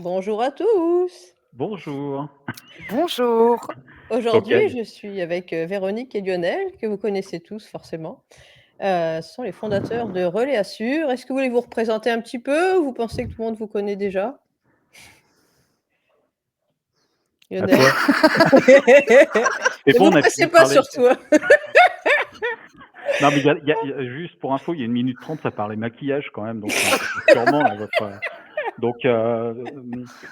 Bonjour à tous. Bonjour. Bonjour. Donc, Aujourd'hui, je suis avec, Véronique et Lionel, que vous connaissez tous forcément. Ce sont les fondateurs de Relais Assure. Est-ce que vous voulez vous représenter un petit peu ou vous pensez que tout le monde vous connaît déjà? à Lionel? toi. Et Ne bon, vous on a pressez fini de pas parler. surtout, hein. Non, mais juste pour info, il y a 1 minute 30, ça parlait maquillage quand même, donc c'est sûrement là votre. Donc,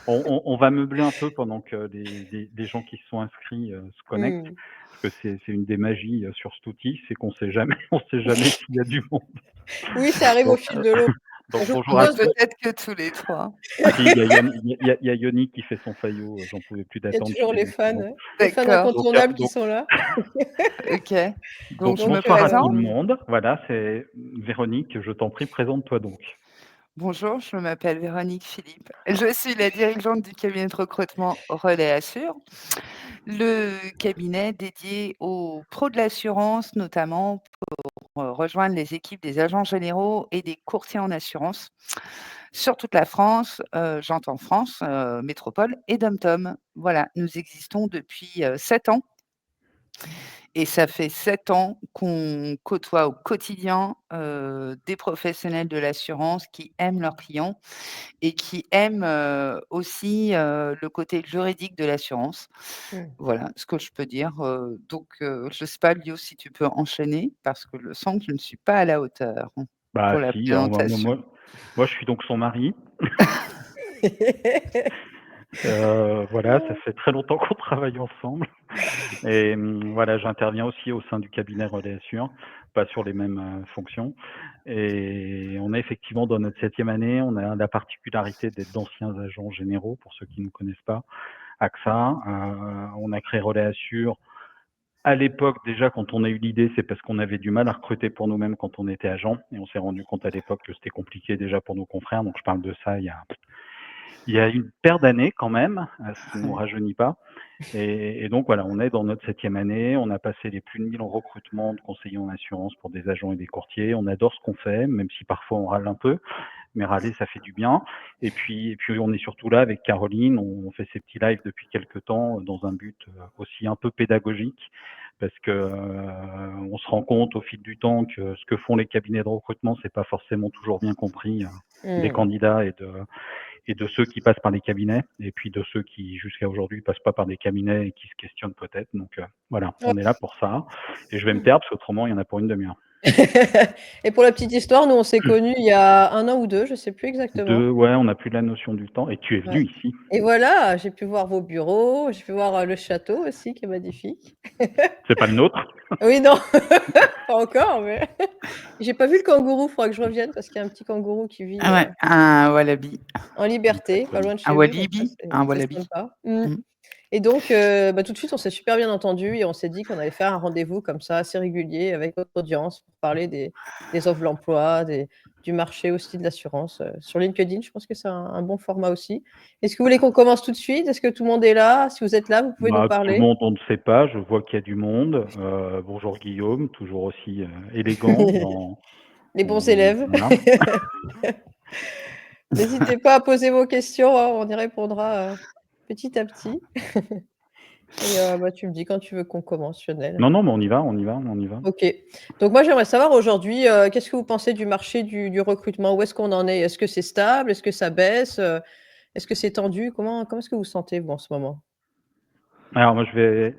on va meubler un peu pendant que les gens qui se sont inscrits, se connectent, Mmh. parce que c'est une des magies, sur cet outil, c'est qu'on sait jamais on sait jamais s'il y a du monde. Oui, ça arrive au Donc, fil de l'eau. donc Je vous bonjour à Ouais, propose tous. peut-être que tous les 3. Si, il y a Yoni qui fait son faillot, j'en pouvais plus il y a d'attendre toujours qu'il les vienne fans, souvent. ouais, les fans D'accord, Donc, incontournables qui donc sont là. OK. Donc Donc je me Donc, bonsoir à tout le présente. monde. Voilà, c'est Véronique, je t'en prie, présente-toi donc. Bonjour, je m'appelle Véronique Philippe. Je suis la dirigeante du cabinet de recrutement Relais Assure, le cabinet dédié aux pros de l'assurance, notamment pour rejoindre les équipes des agents généraux et des courtiers en assurance sur toute la France, j'entends France, métropole et DOM-TOM. Voilà, nous existons depuis, 7 ans. Et ça fait 7 ans qu'on côtoie au quotidien, des professionnels de l'assurance qui aiment leurs clients et qui aiment, aussi, le côté juridique de l'assurance. Mmh. Voilà ce que je peux dire, donc je ne sais pas Lio si tu peux enchaîner parce que je sens que je ne suis pas à la hauteur Bah pour la si, hein, présentation. moi je suis donc son mari. Voilà, ça fait très longtemps qu'on travaille ensemble et voilà, j'interviens aussi au sein du cabinet Relais Assure, pas sur les mêmes, fonctions, et on est effectivement dans notre 7e année. On a la particularité d'être d'anciens agents généraux, pour ceux qui ne nous connaissent pas, AXA. On a créé Relais Assure. À l'époque, déjà, quand on a eu l'idée, c'est parce qu'on avait du mal à recruter pour nous-mêmes quand on était agent, et on s'est rendu compte à l'époque que c'était compliqué déjà pour nos confrères. Donc je parle de ça il y a une paire d'années quand même, ce qui ne nous Ouais. rajeunit pas. Et donc voilà, on est dans notre 7e année. On a passé les plus de 1000 recrutements de conseillers en assurance pour des agents et des courtiers. On adore ce qu'on fait, même si parfois on râle un peu, mais râler, ça fait du bien. Et puis on est surtout là avec Caroline. On fait ces petits lives depuis quelques temps, dans un but, aussi un peu pédagogique, parce que, on se rend compte au fil du temps que ce que font les cabinets de recrutement, c'est pas forcément toujours bien compris, des Mmh. candidats et de ceux qui passent par les cabinets, et puis de ceux qui, jusqu'à aujourd'hui, passent pas par des cabinets et qui se questionnent peut-être. Donc, voilà, on est là pour ça, et je vais me taire parce qu'autrement il y en a pour une demi-heure. Et pour la petite histoire, nous, on s'est connus il y a 1 an ou 2, je sais plus exactement. Ouais, on n'a plus la notion du temps, et tu es Ouais. venu ici. Et voilà, j'ai pu voir vos bureaux, j'ai pu voir, le château aussi qui est magnifique. C'est pas le nôtre. Oui, non, pas encore, mais j'ai pas vu le kangourou, faudra que je revienne parce qu'il y a un petit kangourou qui vit, Ah ouais, un wallaby, en liberté, pas Exactement. loin de un chez vous, donc ça walibi, c'est un c'est wallaby. sympa. Mmh. Mmh. Et donc, tout de suite, on s'est super bien entendus et on s'est dit qu'on allait faire un rendez-vous comme ça assez régulier avec votre audience pour parler des offres d'emploi, du marché aussi de l'assurance, sur LinkedIn. Je pense que c'est un bon format aussi. Est-ce que vous voulez qu'on commence tout de suite? Est-ce que tout le monde est là? Si vous êtes là, vous pouvez nous Bah, tout le parler. monde, on ne sait pas. Je vois qu'il y a du monde. Bonjour Guillaume, toujours aussi, élégant Les bons élèves. voilà. N'hésitez pas à poser vos questions, hein, on y répondra, petit à petit. Et tu me dis quand tu veux qu'on commence, Lionel. Non, non, mais on y va, on y va, on y va. OK. Donc moi, j'aimerais savoir aujourd'hui, qu'est-ce que vous pensez du marché du recrutement? Où est-ce qu'on en est? Est-ce que c'est stable? Est-ce que ça baisse? Est-ce que c'est tendu? Comment est-ce que vous sentez, vous, en ce moment? Alors moi, je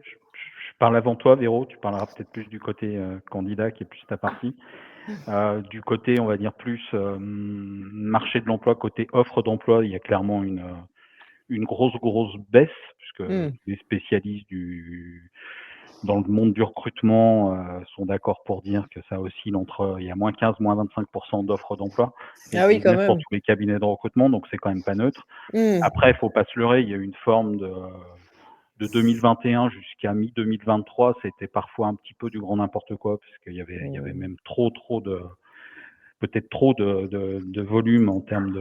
parle avant toi, Véro. Tu parleras peut-être plus du côté, candidat, qui est plus ta partie. Du côté, on va dire plus, marché de l'emploi, côté offre d'emploi, il y a clairement une grosse baisse, puisque Mmh. les spécialistes dans le monde du recrutement, sont d'accord pour dire que ça oscille entre, il y a -15, -25% d'offres d'emploi, et Ah oui, quand 19 pour même. tous les cabinets de recrutement, donc c'est quand même pas neutre. Mmh. Après, il faut pas se leurrer, il y a eu une forme de 2021 jusqu'à mi-2023, c'était parfois un petit peu du grand n'importe quoi, parce qu'il y avait Mmh. même peut-être trop de volume en termes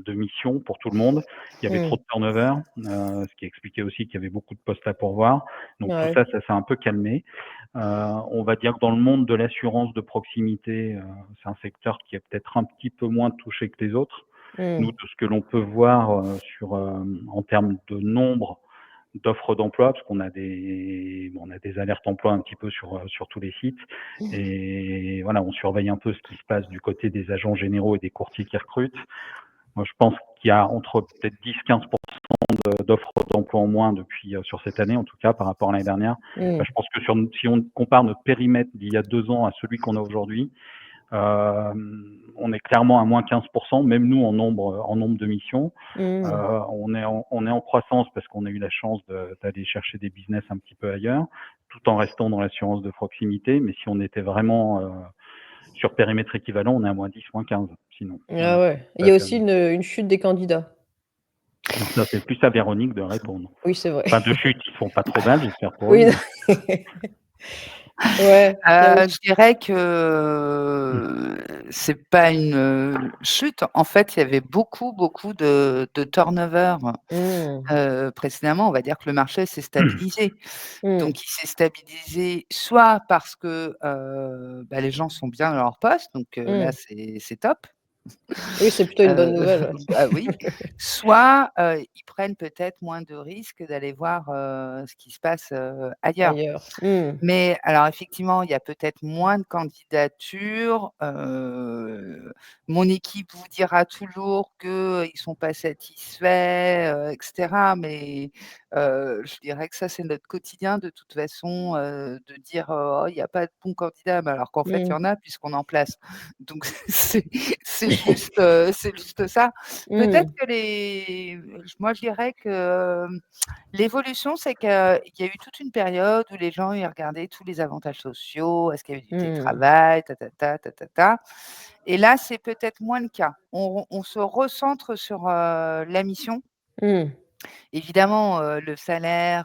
de missions pour tout le monde. Il y avait trop Mmh. de turnover, ce qui expliquait aussi qu'il y avait beaucoup de postes à pourvoir. Donc tout Ouais. ça, ça s'est un peu calmé. On va dire que dans le monde de l'assurance de proximité, c'est un secteur qui est peut-être un petit peu moins touché que les autres. Nous, Mmh. de ce que l'on peut voir, en termes de nombre d'offres d'emploi, parce qu'on a des alertes emploi un petit peu sur tous les sites et voilà, on surveille un peu ce qui se passe du côté des agents généraux et des courtiers qui recrutent. Moi, je pense qu'il y a entre peut-être 10-15 d'offres d'emploi en moins depuis, sur cette année, en tout cas, par rapport à l'année dernière. Mmh. Je pense que si on compare notre périmètre d'il y a 2 ans à celui qu'on a aujourd'hui, on est clairement à moins 15%, même nous en nombre de missions. Mmh. On est en croissance parce qu'on a eu la chance d'aller chercher des business un petit peu ailleurs, tout en restant dans l'assurance de proximité. Mais si on était vraiment, sur périmètre équivalent, on est à moins 10, moins 15 sinon. Ah Voilà. ouais. Il y Ça, a ça aussi une chute des candidats. alors ça, c'est plus à Véronique de répondre. Oui, c'est vrai. Enfin, de chute, ils font pas trop mal, j'espère pour eux, Oui, mais ouais, il y a aussi Je dirais que c'est pas une, chute. En fait, il y avait beaucoup, beaucoup de turnover, mmh. précédemment. On va dire que le marché s'est stabilisé. Mmh. Donc il s'est stabilisé soit parce que, les gens sont bien dans leur poste, donc là, Mmh. c'est top. Oui, c'est plutôt une bonne Heu, nouvelle, ouais. bah, oui. Soit, ils prennent peut-être moins de risques d'aller voir, ce qui se passe, ailleurs. Ailleurs. Mmh. Mais alors effectivement, il y a peut-être moins de candidatures, mon équipe vous dira toujours qu'ils sont pas satisfaits, et cetera, mais je dirais que ça, c'est notre quotidien de toute façon, de dire: «Oh, il y a pas de bons candidats», mais alors qu'en fait, il y Mmh. en a puisqu'on en place. Donc c'est c'est juste ça. Peut-être Mmh. que moi, je dirais que, l'évolution, c'est qu'il y a eu toute une période où les gens, ils regardaient tous les avantages sociaux. Est-ce qu'il y avait du Mmh. télétravail? Ta. Et là, c'est peut-être moins le cas. On se recentre sur, la mission. Mmh. Évidemment, le salaire,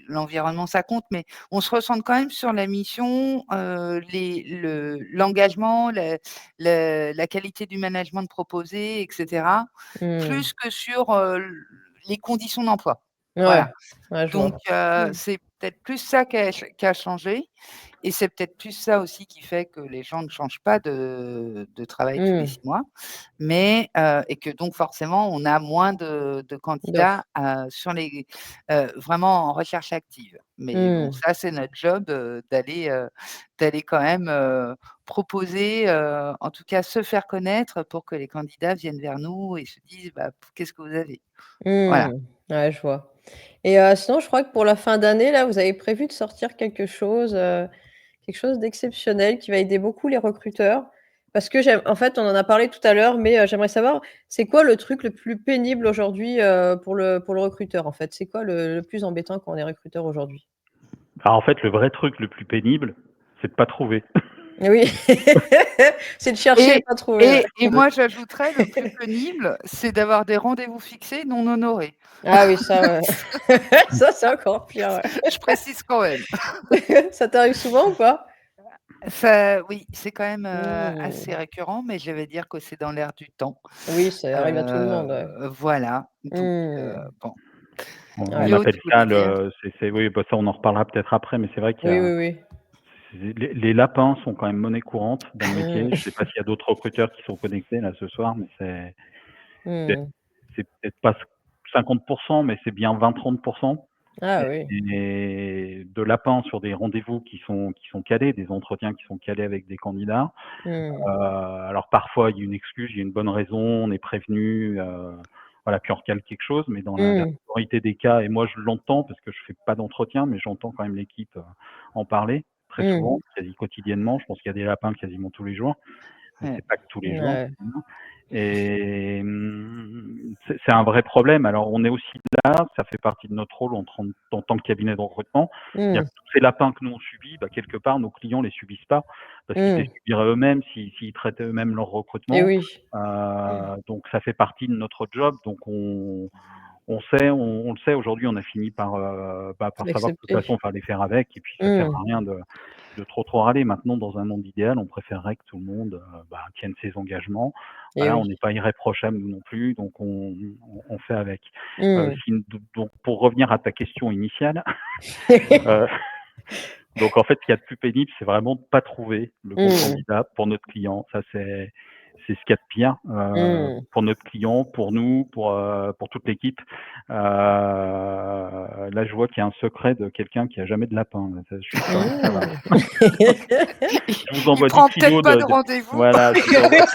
l'environnement, ça compte, mais on se recentre quand même sur la mission, l'engagement, la qualité du management proposé et cetera, Mmh. plus que sur, les conditions d'emploi. Ouais. Voilà. Ouais, je Donc vois. Mmh. c'est peut-être plus ça qui a changé et c'est peut-être plus ça aussi qui fait que les gens ne changent pas de travail tous les Mmh. 6 mois, mais et que donc forcément on a moins de candidats, D'offres. vraiment en recherche active. Mais bon, Mmh. ça c'est notre job, d'aller quand même, proposer, en tout cas se faire connaître pour que les candidats viennent vers nous et se disent: «Bah, qu'est-ce que vous avez?» Voilà. Mmh. Ouais, je vois et sinon, je crois que pour la fin d'année, là, vous avez prévu de sortir quelque chose d'exceptionnel qui va aider beaucoup les recruteurs. Parce que j'aime en fait, on en a parlé tout à l'heure, mais j'aimerais savoir, c'est quoi le truc le plus pénible aujourd'hui, pour le recruteur, en fait? C'est quoi le plus embêtant quand on est recruteur aujourd'hui? alors en fait, le vrai truc le plus pénible, c'est de pas trouver. Oui, c'est de chercher et Et pas trouver, ouais. moi j'ajouterais le plus pénible, c'est d'avoir des rendez-vous fixés non honorés. Ah oui, ça, ouais. Ça, c'est encore pire, ouais. Je précise quand même. Ça t'arrive souvent ou pas? Ça oui, c'est quand même, assez Mmh. récurrent, mais je vais dire que c'est dans l'air du temps. Oui, ça arrive à tout le monde, ouais. Voilà, donc Mmh. bon, On Ouais. Léo, appelle tu ça voulais dire? le c'est oui, bah, ça on en reparlera peut-être après, mais c'est vrai qu'il y Oui, a oui, oui. les lapins sont quand même monnaie courante dans le métier. Mmh. Je sais pas s'il y a d'autres recruteurs qui sont connectés là ce soir, mais c'est Mmh. c'est peut-être pas 50, mais c'est bien 20-30 Ah oui. et de lapins sur des rendez-vous qui sont calés, des entretiens qui sont calés avec des candidats. Mmh. Alors parfois, il y a une excuse, il y a une bonne raison, on est prévenu, voilà, puis on recale quelque chose, mais dans la Mmh. majorité des cas et moi je l'entends parce que je fais pas d'entretien, mais j'entends quand même l'équipe, en parler très Mmh. souvent, quasi quotidiennement. Je pense qu'il y a des lapins quasiment tous les jours, mais Ouais. c'est pas que tous les jours. Ouais. Et c'est un vrai problème. Alors on est aussi là, ça fait partie de notre rôle en tant que cabinet de recrutement. C'est-à-dire Mmh. que tous ces lapins que nous on subit, bah, quelque part nos clients les subissent pas, parce qu'ils les Mmh. subiraient eux-mêmes s'ils traitaient eux-mêmes leur Et recrutement. oui. Mmh. Donc ça fait partie de notre job. Donc on le sait aujourd'hui, on a fini par savoir que de toute Accepter. façon il fallait faire avec et puis ça sert Mmh. à rien de trop râler. Maintenant, dans un monde idéal, on préférerait que tout le monde, tienne ses engagements. Et Voilà, on oui. n'est pas irréprochable nous non plus, donc on fait avec. Mmh. Donc pour revenir à ta question initiale, heu, donc en fait, ce qu'il y a de plus pénible, c'est vraiment de pas trouver le bon Mmh. candidat pour notre client. Ça, c'est ce qu'il y a de pire, Mmh. pour notre client, pour nous, pour toute l'équipe. Là, je vois qu'il y a un secret de quelqu'un qui a jamais de lapin, là, ça je suis sûr que ça va. Mmh. Je vous Il envoie 10 prend peut-être kilos pas de de rendez-vous. voilà, je vous envoie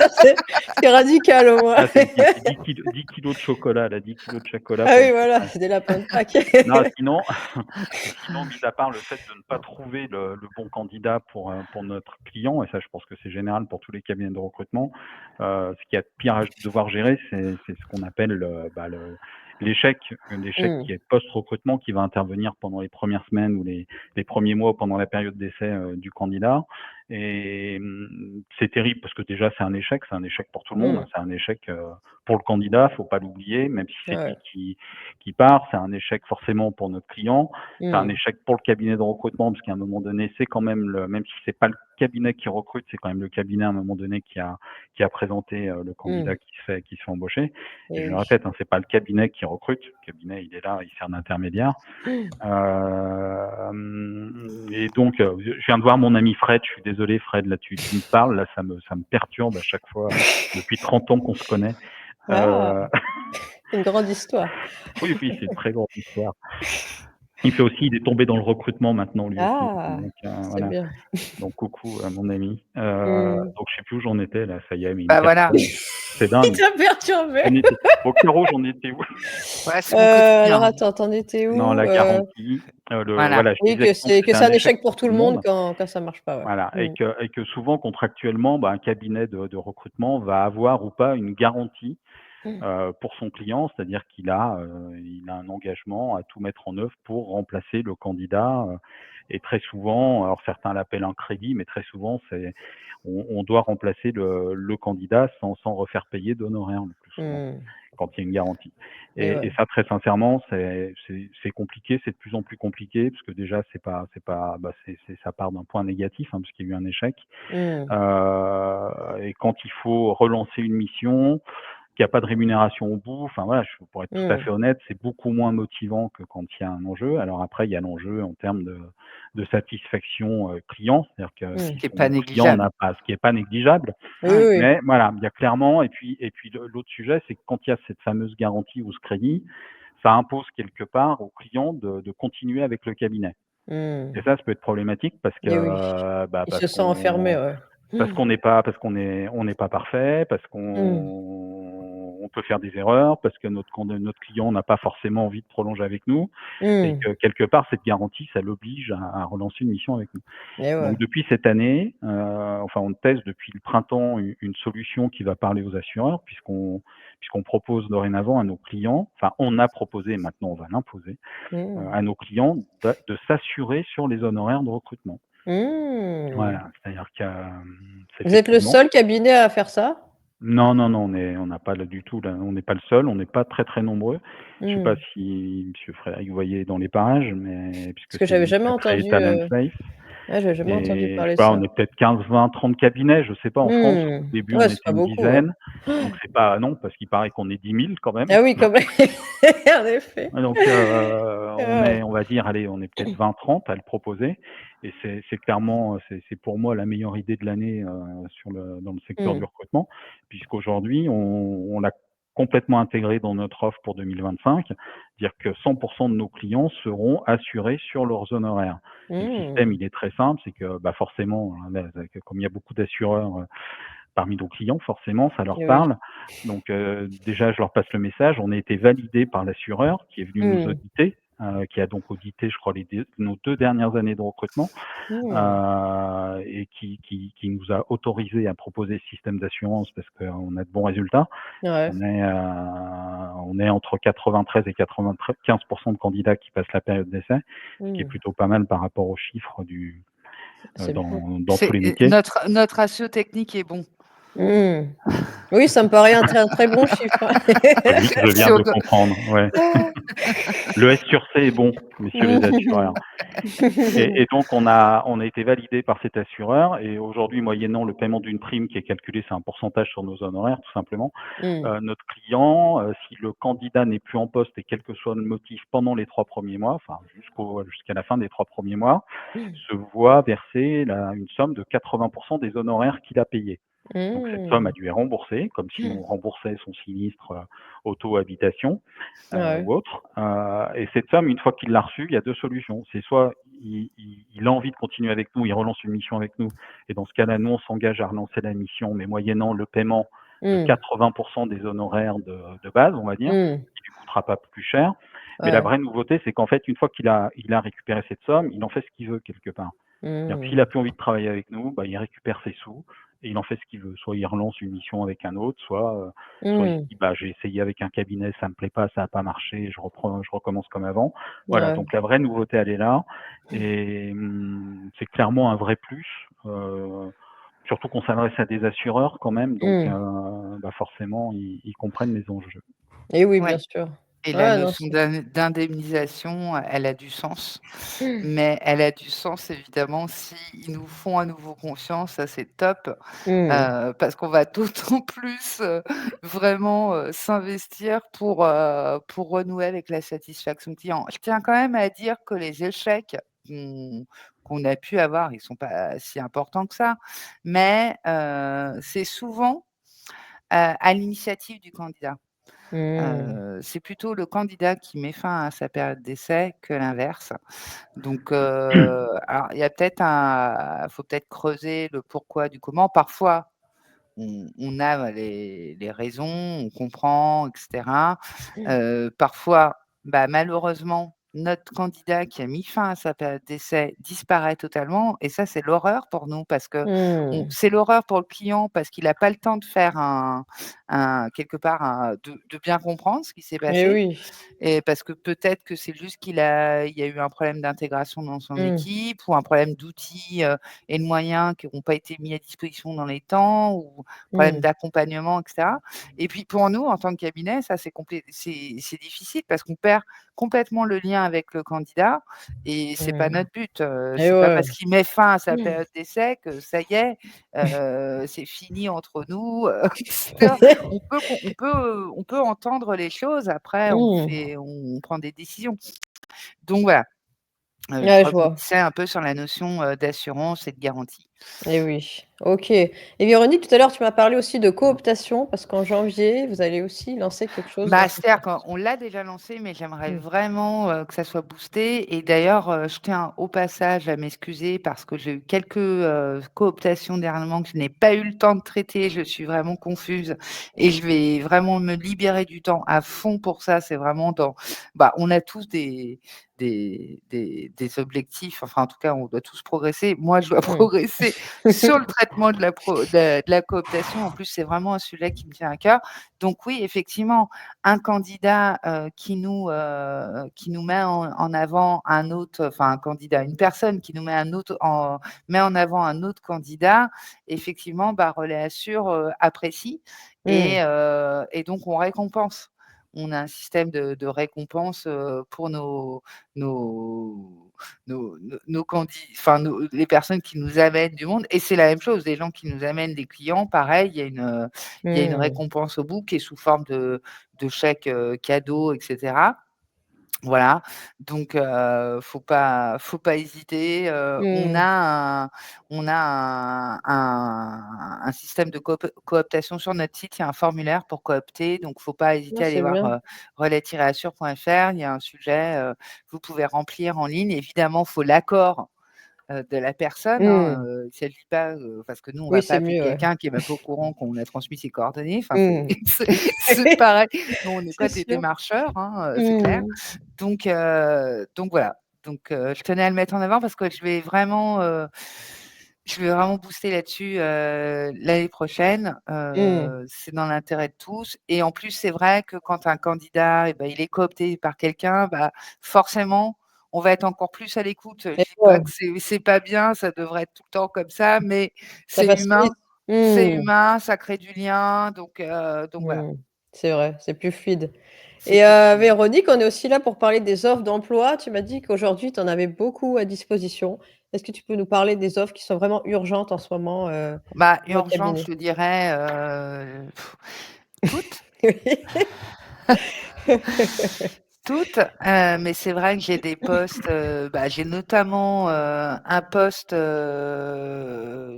C'est radical au moins. ah, c'est 10 kilos de chocolat, là, 10 kilos de chocolat Ah pour oui, une voilà, surprise. c'est des lapins de Pâques. Non, sinon sinon, mis à part le fait de ne pas trouver le bon candidat pour notre client, et ça, je pense que c'est général pour tous les cabinets de recrutement, ce qu'il y a de pire à devoir gérer, c'est ce qu'on appelle l'échec Mmh. qui est post-recrutement, qui va intervenir pendant les premières semaines ou les premiers mois, pendant la période d'essai, du candidat. Et c'est terrible parce que déjà, c'est un échec pour tout le monde, Mmh. hein. C'est un échec, pour le candidat, faut pas l'oublier, même si c'est Ouais. lui qui part. C'est un échec forcément pour notre client. C'est un Mmh. échec pour le cabinet de recrutement parce qu'à un moment donné, c'est quand même même si c'est pas le cabinet qui recrute, c'est quand même le cabinet à un moment donné qui a présenté, le Mmh. candidat qui se fait embaucher. Et Et je le oui. répète, hein, c'est pas le cabinet qui recrute. Le cabinet, il est là, il sert d'intermédiaire. Et donc, je viens de voir mon ami Fred. Je suis désolé, Fred, là, tu me parles, là, ça me perturbe à chaque fois, depuis 30 ans qu'on se connaît. Ah! Heu, Une grande histoire. oui, oui, c'est une très grande histoire. Il est tombé dans le recrutement maintenant lui aussi, Ah! donc C'est voilà. bien. Donc coucou à mon ami. Mmh. Donc je sais plus où j'en étais là, ça y est, mais il me Bah, voilà. perturbe. C'est Il dingue. t'a perturbé. On était au Caro, j'en étais où? Ouais, c'est mon quotidien. Alors attends, tu en étais Non, où? la garantie, Voilà. voilà, je Oui, disais que que donc c'est c'était un un échec échec pour pour tout tout le le monde monde. quand ça marche pas, ouais. Voilà, et Mmh. que souvent contractuellement, un cabinet de recrutement va avoir ou pas une garantie, Mmh. pour son client. C'est-à-dire il a un engagement à tout mettre en œuvre pour remplacer le candidat, et très souvent, alors certains l'appellent un crédit, mais très souvent on doit remplacer le candidat sans refaire payer d'honoraires le plus souvent, Mmh. quand il y a une garantie. Et Et ouais. ça, très sincèrement, c'est compliqué, c'est de plus en plus compliqué parce que déjà c'est pas, ça part d'un point négatif, hein, parce qu'il y a eu un échec. Mmh. Et quand il faut relancer une mission, qu'il y a pas de rémunération au bout, enfin voilà, pour être tout à Mmh. fait honnête, c'est beaucoup moins motivant que quand il y a un enjeu. Alors après, il y a l'enjeu en termes de satisfaction, client, c'est-à-dire que Ce Mmh. si qui est pas son client négligeable. n'a pas, ce qui est pas négligeable, Oui, Oui. oui. mais voilà, il y a clairement, et puis l'autre sujet, c'est que quand il y a cette fameuse garantie ou ce crédit, ça impose quelque part au client de continuer avec le cabinet. Mmh. Et ça peut être problématique parce que, Et oui. Il parce se sent enfermé, qu'on ouais. parce Mmh. qu'on n'est pas parce qu'on n'est pas parfait, parce Mmh. qu'on peut faire des erreurs, parce que notre client n'a pas forcément envie de prolonger avec nous, et Mmh. que quelque part cette garantie, ça l'oblige à relancer une mission avec nous. Et ouais. Donc depuis cette année, enfin on teste depuis le printemps une solution qui va parler aux assureurs, puisqu'on propose dorénavant à nos clients, enfin on a proposé, maintenant on va l'imposer, Mmh. à nos clients de s'assurer sur les honoraires de recrutement. Mmh. Voilà, c'est-à-dire que, c'est Vous êtes le effectivement seul cabinet à faire ça? non, non, non, on n'a pas là du tout là, on n'est pas le seul, on n'est pas très, très nombreux. Je sais pas Mmh. si monsieur Frédéric voyait dans les parages, mais Parce puisque que c'est j'avais lui jamais qui a créé entendu, Talent Safe. ouais, j'avais jamais entendu Et je sais parler de pas, ça. on est peut-être 15, 20, 30 cabinets, je sais pas, en France. Au Mmh. début, on Ouais, c'est était pas une beaucoup, ouais. dizaine, donc c'est pas non, parce qu'il paraît qu'on est 10 000 quand même. Ah oui, quand même, en effet. Donc on Ouais. est, on va dire, allez, on est peut-être 20, 30 à le proposer, et c'est clairement, c'est pour moi la meilleure idée de l'année, dans le secteur du Mmh. recrutement, puisqu'aujourd'hui on l'a complètement intégré dans notre offre pour 2025. Dire que 100 de nos clients seront assurés sur leurs honoraires. Et le système, Mmh. il est très simple, c'est que, forcément, hein, là, comme il y a beaucoup d'assureurs, parmi nos clients, forcément, ça leur Et oui. parle. Donc, déjà, je leur passe le message. On a été validé par l'assureur qui est venu nous Mmh. auditer, qui a donc audité, je crois, nos 2 dernières années de recrutement, Mmh. et qui nous a autorisé à proposer ce système d'assurance parce qu'on a de bons résultats. Ouais. On est entre 93 et 95 de candidats qui passent la période d'essai, ce qui est Mmh. plutôt pas mal par rapport aux chiffres C'est bien. dans tous C'est les métiers. notre ratio technique est bon. Mmh. Oui, ça me paraît un très bon chiffre, hein. Je Si viens on de doit comprendre, ouais. Le S sur C est bon, messieurs les assureurs. Et donc on a été validé par cet assureur, et aujourd'hui, moyennant le paiement d'une prime qui est calculée, c'est un pourcentage sur nos honoraires tout simplement, Mmh. notre client, si le candidat n'est plus en poste et quel que soit le motif pendant les 3 premiers mois, enfin jusqu'à la fin des 3 premiers mois, Mmh. se voit verser une somme de 80 des honoraires qu'il a payés. Donc cette somme, Mmh. elle lui est remboursée, comme si on remboursait son sinistre, auto-habitation, Ouais. ou autre, et cette somme, une fois qu'il l'a reçue, il y a 2 solutions. C'est soit il a envie de continuer avec nous, il relance une mission avec nous et dans ce cas-là, nous, on s'engage à relancer la mission, mais moyennant le paiement de Mmh. 80 des honoraires de base, on va dire, Mmh. qui lui coûtera pas plus cher. Mais la Ouais. vraie nouveauté, c'est qu'en fait, une fois qu'il a récupéré cette somme, il en fait ce qu'il veut quelque part. C'est-à-dire que s'il Mmh. a plus envie de travailler avec nous, bah, il récupère ses sous et il en fait ce qu'il veut. Soit il relance une mission avec un autre, soit il se Mmh. dit: «Bah, j'ai essayé avec un cabinet, ça me plaît pas, ça a pas marché, je recommence comme avant». Voilà, Ouais. donc la vraie nouveauté, elle est là et c'est clairement un vrai plus, surtout qu'on s'adresse à des assureurs quand même, donc Mmh. bah, forcément ils comprennent les enjeux. Et oui, bien Ouais. sûr. Et la Ouais, non, notion c'est d'indemnisation, elle a du sens, mais elle a du sens évidemment s'ils nous font à nouveau confiance, ça c'est top, mmh. parce qu'on va d'autant plus, vraiment, s'investir pour renouer avec la satisfaction client. Je tiens quand même à dire que les échecs qu'on a pu avoir, ils sont pas si importants que ça, mais c'est souvent, à l'initiative du candidat. Mmh. C'est plutôt le candidat qui met fin à sa période d'essai que l'inverse. Donc, alors il y a peut-être faut peut-être creuser le pourquoi du comment. Parfois, on a les raisons, on comprend et cetera. Parfois, bah, malheureusement, notre candidat qui a mis fin à sa période d'essai disparaît totalement et ça, c'est l'horreur pour nous parce que Mmh. c'est l'horreur pour le client parce qu'il a pas le temps de faire quelque part de bien comprendre ce qui s'est Et passé. oui. Et parce que peut-être que c'est juste il y a eu un problème d'intégration dans son Mmh. équipe ou un problème d'outils, et de moyens qui n'ont pas été mis à disposition dans les temps ou problème Mmh. d'accompagnement et cetera. Et puis pour nous, en tant que cabinet, ça c'est difficile parce qu'on perd complètement le lien avec le candidat et c'est pas Mmh. notre but, Et c'est pas ouais. parce qu'il met fin à sa Mmh. période d'essai que ça y est, c'est fini entre nous, et cetera. On peut entendre les choses, après Mmh. on prend des décisions. Donc voilà, je Ouais, je vois. rebondissais un peu sur la notion, d'assurance et de garantie. Et oui. OK. Et Véronique, tout à l'heure, tu m'as parlé aussi de cooptation parce qu'en janvier, vous allez aussi lancer quelque chose dans Bah, ce c'est-à-dire sens. qu'on l'a déjà lancé, mais j'aimerais Mmh. vraiment, que ça soit boosté et d'ailleurs, je tiens au passage à m'excuser parce que j'ai eu quelques, cooptations dernièrement que je n'ai pas eu le temps de traiter. Je suis vraiment confuse et je vais vraiment me libérer du temps à fond pour ça. C'est vraiment on a tous des objectifs, enfin, en tout cas, on doit tous progresser. Moi, je dois Mmh. progresser sur le traitement de la cooptation. En plus, c'est vraiment un sujet qui me tient à cœur. Donc oui, effectivement, un candidat, qui nous met en avant un autre, enfin un candidat, une personne qui nous met en avant un autre candidat, effectivement, bah, Relais Assure, apprécie Mmh. et donc on récompense. On a un système de récompense, pour nos les personnes qui nous amènent du monde et c'est la même chose, les gens qui nous amènent des clients, pareil, il y a une Mmh. récompense au bout qui est sous forme de chèques, cadeaux et cetera. Voilà, donc faut pas hésiter, Mmh. on a un système de cooptation sur notre site. Il y a un formulaire pour coopter, donc faut pas hésiter Ah, à aller c'est voir, bien. relais-assure.fr. Il y a un sujet, vous pouvez remplir en ligne. Évidemment, faut l'accord de la personne, hein, Mmh. si elle dit pas, parce que nous, on Oui, va pas c'est appeler mieux, ouais. quelqu'un qui est même pas au courant qu'on a transmis ses coordonnées. Enfin, c'est Mmh. c'est pareil. Nous, on n'est C'est pas des sûr. démarcheurs, hein, c'est clair. Mmh. Donc voilà. Donc je tenais à le mettre en avant parce que je vais vraiment booster là-dessus, l'année prochaine. Mmh. C'est dans l'intérêt de tous et en plus, c'est vrai que quand un candidat et ben il est coopté par quelqu'un, bah, forcément, on va être encore plus à l'écoute. Je Et dis pas ouais, que c'est pas bien, ça devrait être tout le temps comme ça, mais ça facilite. c'est Mmh. humain, ça crée du lien, donc voilà, Mmh. C'est vrai, c'est plus fluide. c'est Et plus fluide. Véronique, on est aussi là pour parler des offres d'emploi. Tu m'as dit qu'aujourd'hui, tu en avais beaucoup à disposition. Est-ce que tu peux nous parler des offres qui sont vraiment urgentes en ce moment, Bah, dans votre urgent, je cabinet? te dirais, écoute, Oui. Toutes, mais c'est vrai que j'ai des postes, j'ai notamment, un poste,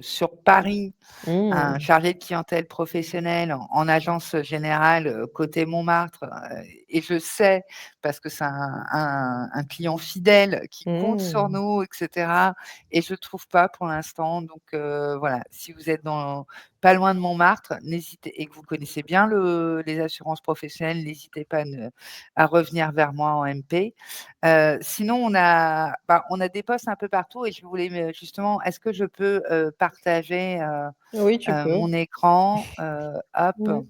sur Paris, un Mmh. chargé de clientèle professionnelle en agence générale, côté Montmartre, et je sais, parce que c'est un client fidèle qui compte sur Mmh. nous et cetera, et je trouve pas pour l'instant. Donc voilà, si vous êtes pas loin de Montmartre, n'hésitez, et que vous connaissez bien les assurances professionnelles, n'hésitez pas à revenir vers moi en MP. Sinon, on a des postes un peu partout, et je voulais justement, est-ce que je peux partager Oui, tu peux. mon écran? Hop, Mmh.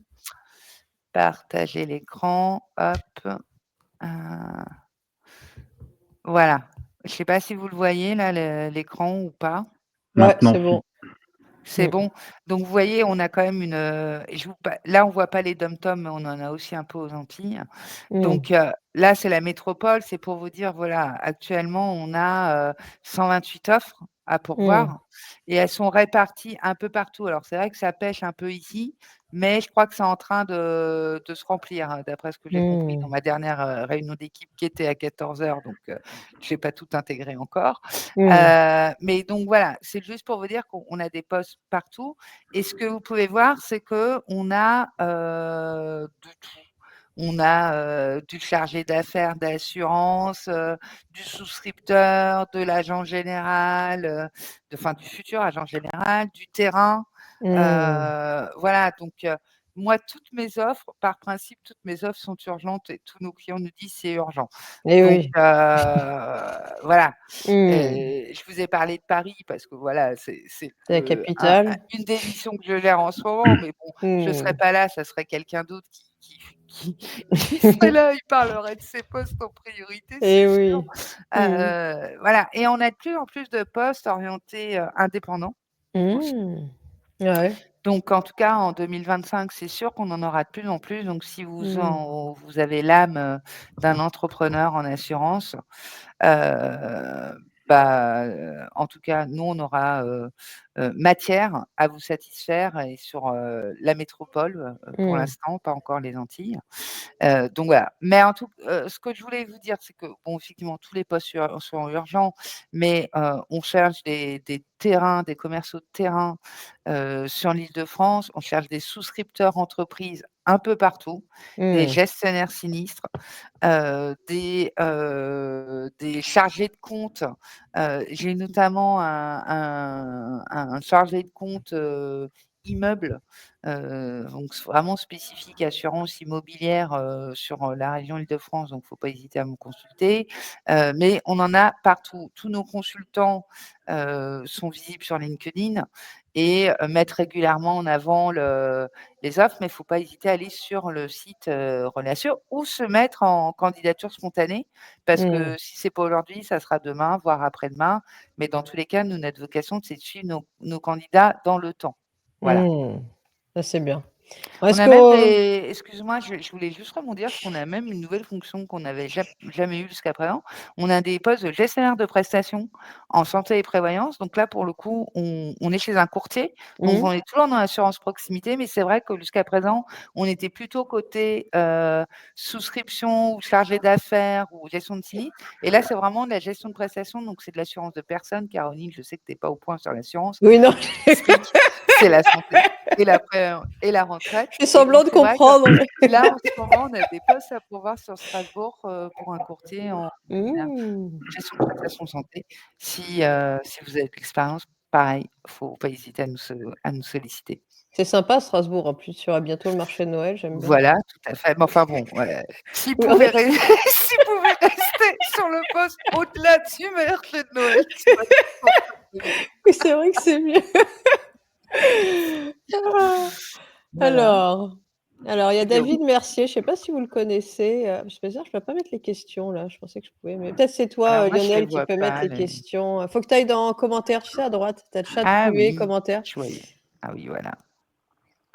partager l'écran, hop. euh, voilà. Je ne sais pas si vous le voyez là, l'écran ou pas. Ouais, Maintenant, c'est si. bon. C'est Mmh. bon. Donc vous voyez, on a quand même et là, on voit pas les DOM-TOM, mais on en a aussi un peu aux Antilles. Mmh. Donc là, c'est la métropole. C'est pour vous dire, voilà, actuellement, on a 128 offres à Mmh. pourvoir, et elles sont réparties un peu partout. Alors c'est vrai que ça pêche un peu ici, mais je crois que c'est en train de se remplir, hein, d'après ce que j'ai compris dans Mmh. ma dernière réunion d'équipe qui était à 14h. Donc je n'ai pas tout intégré encore. Mmh. Mais donc voilà, c'est juste pour vous dire qu'on a des postes partout, et ce que vous pouvez voir, c'est qu'on a, de tout. On a, du chargé d'affaires d'assurance, du souscripteur, de l'agent général, du futur agent général, du terrain. Mmh. Voilà, donc moi, toutes mes offres, par principe, toutes mes offres sont urgentes, et tous nos clients nous disent: «C'est urgent». Et Donc oui. voilà. Mmh. Je vous ai parlé de Paris parce que voilà, c'est C'est la capitale. une des missions que je gère en ce moment, mais bon, je ne serais Mmh. pas là, ça serait quelqu'un d'autre qui qui serait là, il parlerait de ses postes en priorité, Et c'est sûr. oui. Mmh. Voilà, et on a de plus en plus de postes orientés, indépendants aussi. Mmh. Ouais. Donc en tout cas, en 2025, c'est sûr qu'on en aura de plus en plus. Donc si Mmh. vous avez l'âme, d'un entrepreneur en assurance, en tout cas, nous, on aura, matière à vous satisfaire, et sur, la métropole, pour Mmh. l'instant, pas encore les Antilles. Donc voilà. Mais ce que je voulais vous dire, c'est que, bon, effectivement, tous les postes sont urgents, mais on cherche des terrains, des commerciaux de terrain, sur l'Île-de-France. On cherche des souscripteurs entreprises un peu partout, des Mmh. gestionnaires sinistres, des chargés de compte. J'ai notamment un chargé de compte, immeuble, donc vraiment spécifique assurance immobilière, sur, la région Île-de-France, donc il ne faut pas hésiter à me consulter. Mais on en a partout. Tous nos consultants, sont visibles sur LinkedIn, et mettent régulièrement en avant les offres, mais il ne faut pas hésiter à aller sur le site, Relais Assure, ou se mettre en candidature spontanée, parce que Mmh. si c'est pas aujourd'hui, ça sera demain, voire après-demain. Mais dans tous les cas, nous, notre vocation, c'est de suivre nos candidats dans le temps. Voilà. Mmh. Ça, c'est bien. On Est-ce a même que des excuse-moi, je voulais juste rebondir, parce qu'on a même une nouvelle fonction qu'on n'avait jamais eue jusqu'à présent. On a des postes de gestionnaire de prestations en santé et prévoyance. Donc là, pour le coup, on est chez un courtier, donc mmh? on est toujours dans l'assurance proximité, mais c'est vrai que jusqu'à présent, on était plutôt côté, souscription ou chargé d'affaires ou gestion de sinistre, et là, c'est vraiment de la gestion de prestations, donc c'est de l'assurance de personnes. Caroline, je sais que tu es pas au point sur l'assurance. Oui, non, Je t'explique, c'est la santé et la retraite. je fais Et donc semblant de c'est vrai que comprendre, mais là, en ce moment, on a des postes à pourvoir sur Strasbourg, pour un courtier en mmh. gestion de prestations santé. Si vous avez de l'expérience, pareil, faut pas hésiter à nous solliciter. C'est sympa Strasbourg en plus, il y aura bientôt le marché de Noël, j'aime bien. Voilà, tout à fait. Mais enfin bon, s'ils Oui, en pouvaient fait, ré s'ils pouvaient rester sur le poste au-delà du marché de Noël, ce serait oui, c'est vrai que c'est mieux. Ah. voilà. Alors alors il y a Donc David Mercier, je sais pas si vous le connaissez, je suis pas sûre, je peux pas mettre les questions là, je pensais que je pouvais, mais peut-être c'est alors toi, moi, je les Lionel, qui vois peut mettre pas les les questions, faut que tu ailles dans commentaires, tu sais à droite, tu as le chat ah privé, oui, commentaires. je voyais. Ah oui, voilà.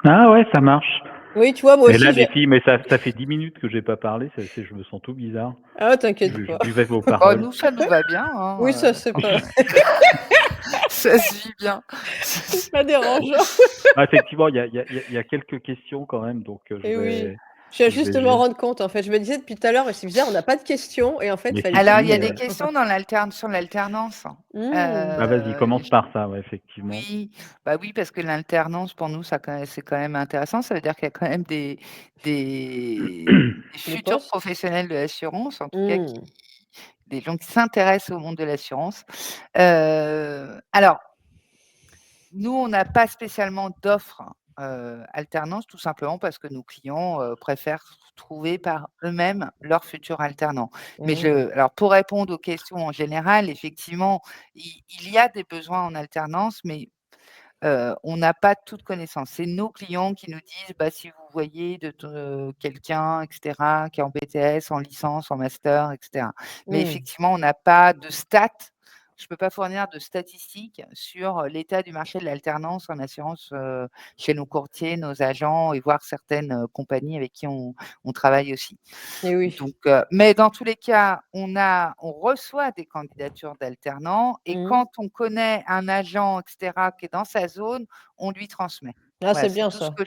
Ah ouais, ça marche. Oui, tu vois, moi Et là, aussi les j'ai filles, mais ça fait 10 minutes que j'ai pas parlé, je me sens tout bizarre. ah t'inquiète Je pas. buvais vos Oh, paroles. nous, ça nous va bien, Oui, hein, ça c'est pas ça se vit bien. c'est pas dérangeant. Ah, effectivement, il y a quelques questions quand même, donc je Et oui. vais Je viens Je juste vais de m'en j'ai rendre compte, en fait. Je me disais depuis tout à l'heure: «Mais c'est bizarre, on n'a pas de questions» et en fait, mais fallait si, que je Alors, il y si, a des questions sur l'alternance. mmh. ah vas-y, commence J par ça, ouais, effectivement. Oui, bah, oui, parce que l'alternance pour nous, c'est quand même intéressant. Ça veut dire qu'il y a quand même des Des futurs postes? professionnels de l'assurance, en tout cas Mmh. des gens qui s'intéressent au monde de l'assurance. Alors, nous, on n'a pas spécialement d'offres, alternance, tout simplement parce que nos clients, préfèrent trouver par eux-mêmes leurs futurs alternants. Mais Mmh. alors pour répondre aux questions en général, effectivement, il y a des besoins en alternance, mais on n'a pas toute connaissance. C'est nos clients qui nous disent: «Bah, si vous voyez quelqu'un et cetera, qui est en BTS, en licence, en master et cetera». Mais Mmh. effectivement, on n'a pas de stats. Je peux pas fournir de statistiques sur l'état du marché de l'alternance en assurance, chez nos courtiers, nos agents et voire certaines, compagnies avec qui on travaille aussi. Et oui. Donc, mais dans tous les cas, on reçoit des candidatures d'alternants et Mmh. quand on connaît un agent et cetera qui est dans sa zone, on lui transmet. Ah, Voilà, c'est bien ça. c'est tout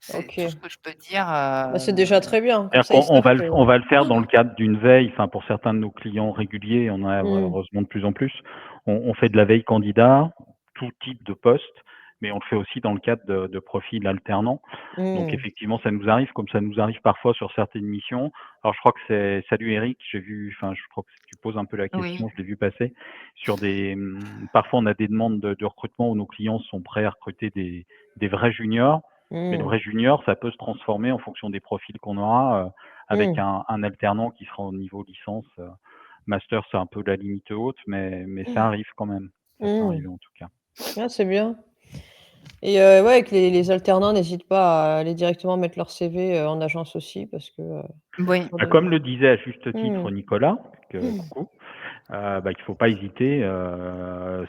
ce OK. que je peux dire, Bah, c'est déjà très bien, comme C'est-à-dire ça ils qu'on savent que on va le faire dans le cadre d'une veille, enfin pour certains de nos clients réguliers, on en a mmh. heureusement de plus en plus. On fait de la veille candidat, tout type de poste, mais on le fait aussi dans le cadre de profils alternants. Donc Mmh. effectivement, ça nous arrive, comme ça nous arrive parfois sur certaines missions. Alors je crois que c'est salut Eric, j'ai vu, enfin je crois que tu poses un peu la oui, question, je l'ai vu passer sur des parfois on a des demandes de recrutement où nos clients sont prêts à recruter des vrais juniors. Mais le Mmh. vrai junior, ça peut se transformer en fonction des profils qu'on aura, avec Mmh. un alternant qui sera au niveau licence, master, c'est un peu la limite haute, mais ça arrive quand même. Ça peut Mmh. arriver en tout cas. Ah, c'est bien et ouais, avec les alternants, n'hésite pas à aller directement mettre leur CV, en agence aussi parce que, oui, pour Bah, de comme le disait à juste titre mmh. Nicolas, que coucou, bah, qu'il faut pas hésiter,